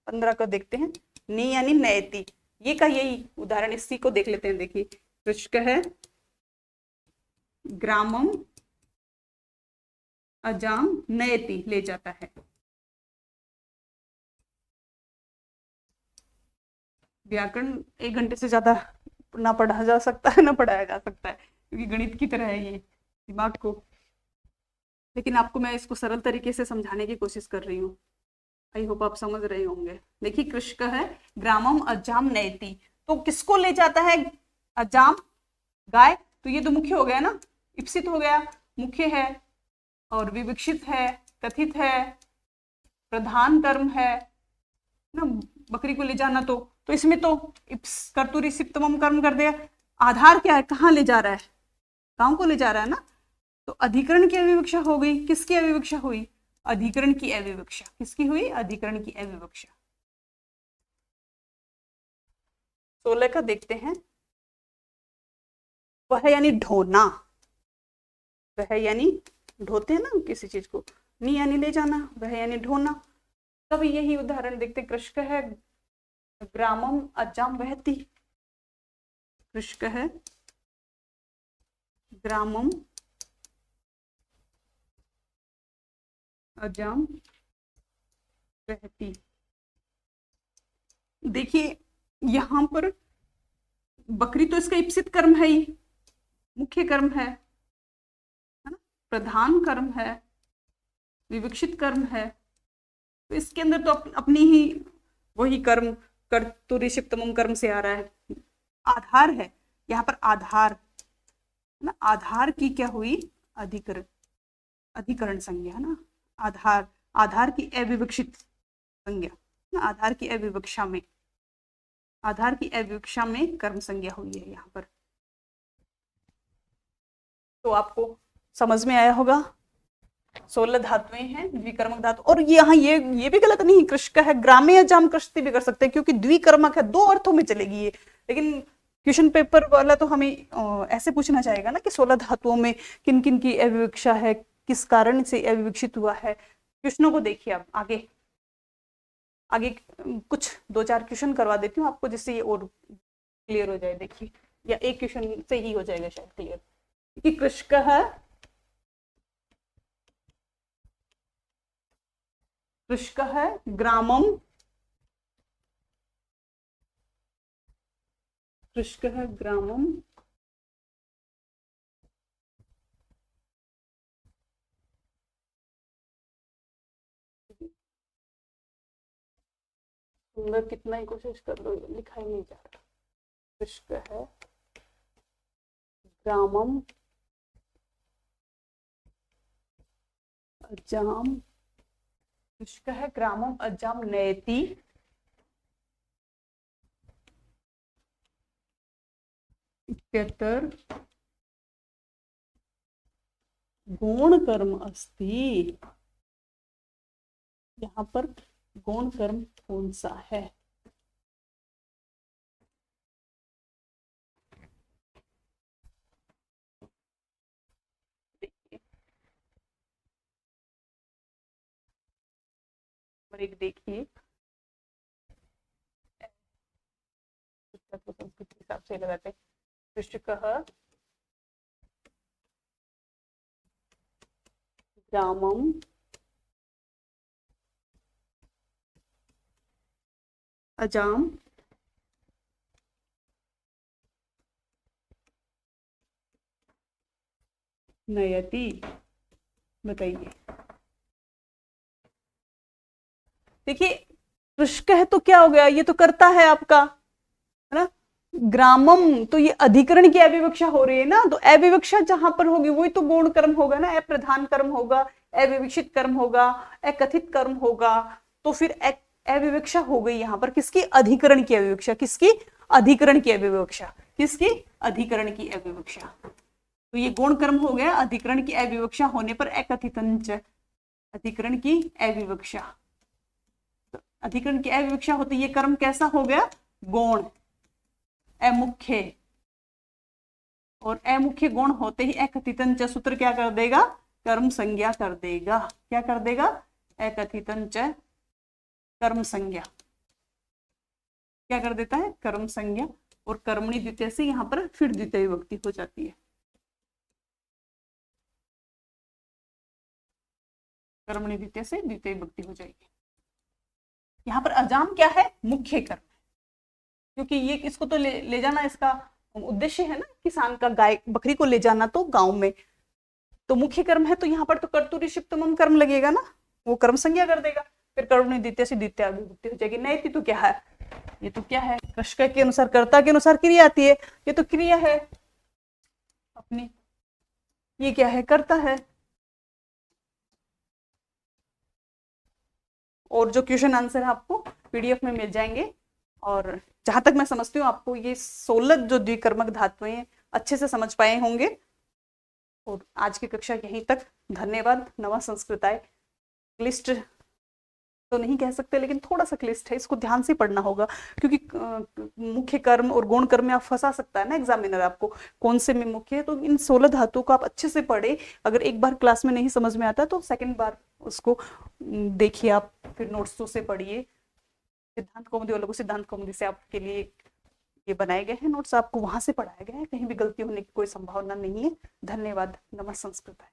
15 को देखते हैं, नी यानी नयति, ये का यही उदाहरण, इसी को देख लेते हैं। देखिए कृष का है ग्रामम अजाम नयति, ले जाता है। व्याकरण 1 घंटे से ज्यादा ना पढ़ा जा सकता है ना पढ़ाया जा सकता है, क्योंकि गणित की तरह है ये दिमाग को। लेकिन आपको मैं इसको सरल तरीके से समझाने की कोशिश कर रही हूँ, आई होप आप समझ रहे होंगे। देखिए कृष का है ग्रामम अजाम नयति, तो किसको ले जाता है? अजाम, गाय, तो ये तो मुख्य हो गया ना, इप्सित हो गया, मुख्य है, और विवक्षित है, कथित है, प्रधान कर्म है ना, बकरी को ले जाना। तो इसमें तो कर्तुरी सिप्तमम कर्म कर दिया। आधार क्या है? कहाँ ले जा रहा है? गांव को ले जा रहा है ना, तो अधिकरण की अविवक्षा हो गई। किसकी अविवक्षा हुई? अधिकरण की अविवक्षा। किसकी हुई? अधिकरण की अविवक्षा। 16 का देखते हैं, वह यानी ढोना, वह यानी ढोते हैं ना किसी चीज को, नी यानी ले जाना, वह यानी ढोना। तब यही उदाहरण देखते, कृष्क है ग्रामम अजाम वहती, कृष्क है ग्रामम अजाम वहती। देखिए यहां पर बकरी तो इसका इप्सित कर्म है ही, मुख्य कर्म है ना, प्रधान कर्म है, विवक्षित कर्म है, तो इसके अंदर तो अपनी ही वही कर्म कर्तुरी सिप्तमम कर्म से आ रहा है। आधार है यहाँ पर, आधार ना, आधार की क्या हुई? अधिकरण संज्ञा ना, आधार की अविवक्षित संज्ञा ना, आधार की अविवक्षा में, आधार की अविवक्षा में कर्म संज्ञा हुई है यहाँ पर। तो आपको समझ में आया होगा। 16 धातुएं हैं, द्विकर्मक धातु। और यहाँ ये भी गलत नहीं, कृष्क है ग्राम्य अजाम कृष्टि भी कर सकते हैं, क्योंकि द्विकर्मक है, 2 अर्थों में चलेगी ये। लेकिन क्वेश्चन पेपर वाला तो हमें ऐसे पूछना चाहेगा ना कि 16 धातुओं में किन किन की अविवक्षा है, किस कारण से अविवक्षित हुआ है। क्वेश्चनों को देखिए आप आगे आगे कुछ 2-4 क्वेश्चन करवा देती हूँ आपको, जिससे ये और क्लियर हो जाए। देखिए, या एक क्वेश्चन से ही हो जाएगा शायद क्लियर कि कृष्क है, कृष्क है ग्रामम, कृष्क है ग्रामम सुंदर, कितना ही कोशिश कर लो लिखा ही नहीं जा रहा। कृष्क है ग्रामम अजाम, कृष्क है ग्रामम अजाम नयति, इत्यत्र गौण कर्म अस्ति। यहाँ पर गौण कर्म कौन सा है? एक देखिए, संस्कृत के हिसाब से लगाते हैं। कृषक ग्रामम अजाम नयति। बताइए, देखिए कृषक है तो क्या हो गया? ये तो करता है आपका, है ना, ग्रामम, तो ये अधिकरण की अविवक्षा हो रही है ना, तो अविवक्षा जहां पर होगी वही तो गौण कर्म होगा ना, अप्रधान कर्म होगा, अविवक्षित कर्म होगा, अकथित कर्म होगा, तो फिर अविवक्षा हो गई यहाँ पर किसकी, अधिकरण की अविवक्षा, किसकी, अधिकरण की अविवक्षा, किसकी, अधिकरण की अविवक्षा। तो ये गौण कर्म हो गया, अधिकरण की अविवक्षा होने पर अकथितंच, अधिकरण की अविवक्षा, तो अधिकरण की अविवक्षा होती ये कर्म कैसा हो गया, गौण, अमुख्य, और अमुख्य गुण होते ही अकथितंच सूत्र क्या कर देगा, कर्म संज्ञा कर देगा, क्या कर देगा, अकथितंच कर्म संज्ञा, क्या कर देता है, कर्म संज्ञा, और कर्मणि द्वितीय से यहाँ पर फिर द्वितीय विभक्ति हो जाती है, कर्मणि द्वितीय से द्वितीय विभक्ति हो जाएगी। यहाँ पर अजाम क्या है, मुख्य कर्म, क्योंकि ये इसको तो ले जाना इसका उद्देश्य है ना, किसान का गाय बकरी को ले जाना तो गांव में, तो मुख्य कर्म है, तो यहाँ पर तो कर्तुरी शिप्तमम कर्म लगेगा ना, वो कर्म संज्ञा कर देगा, फिर कर्मणि द्वितीय से द्वितीय विभक्ति हो जाएगी। नैति तो क्या है, ये तो क्या है, कृष्क के अनुसार, कर्ता के अनुसार क्रिया आती है, ये तो क्रिया है अपनी, ये क्या है, कर्ता है। और जो क्वेश्चन आंसर है आपको पीडीएफ में मिल जाएंगे, और जहां तक मैं समझती हूँ आपको ये 16 जो द्विकर्मक धातुएं अच्छे से समझ पाए होंगे। और आज की कक्षा यहीं तक, धन्यवाद। नमः संस्कृताय, क्लिष्ट तो नहीं कह सकते लेकिन थोड़ा सा क्लिष्ट है, इसको ध्यान से पढ़ना होगा, क्योंकि मुख्य कर्म और गौण कर्म में आप फंसा सकता है ना एग्जामिनर आपको, कौन से में मुख्य है, तो इन 16 धातुओं को आप अच्छे से पढ़े। अगर एक बार क्लास में नहीं समझ में आता तो सेकंड बार उसको देखिए आप, फिर नोट्स से पढ़िए। सिद्धांत कौमुदी वालों को सिद्धांत कौमुदी से आपके लिए ये बनाए गए हैं नोट्स, आपको वहां से पढ़ाया गया है, कहीं भी गलती होने की कोई संभावना नहीं है। धन्यवाद। नमः संस्कृताय।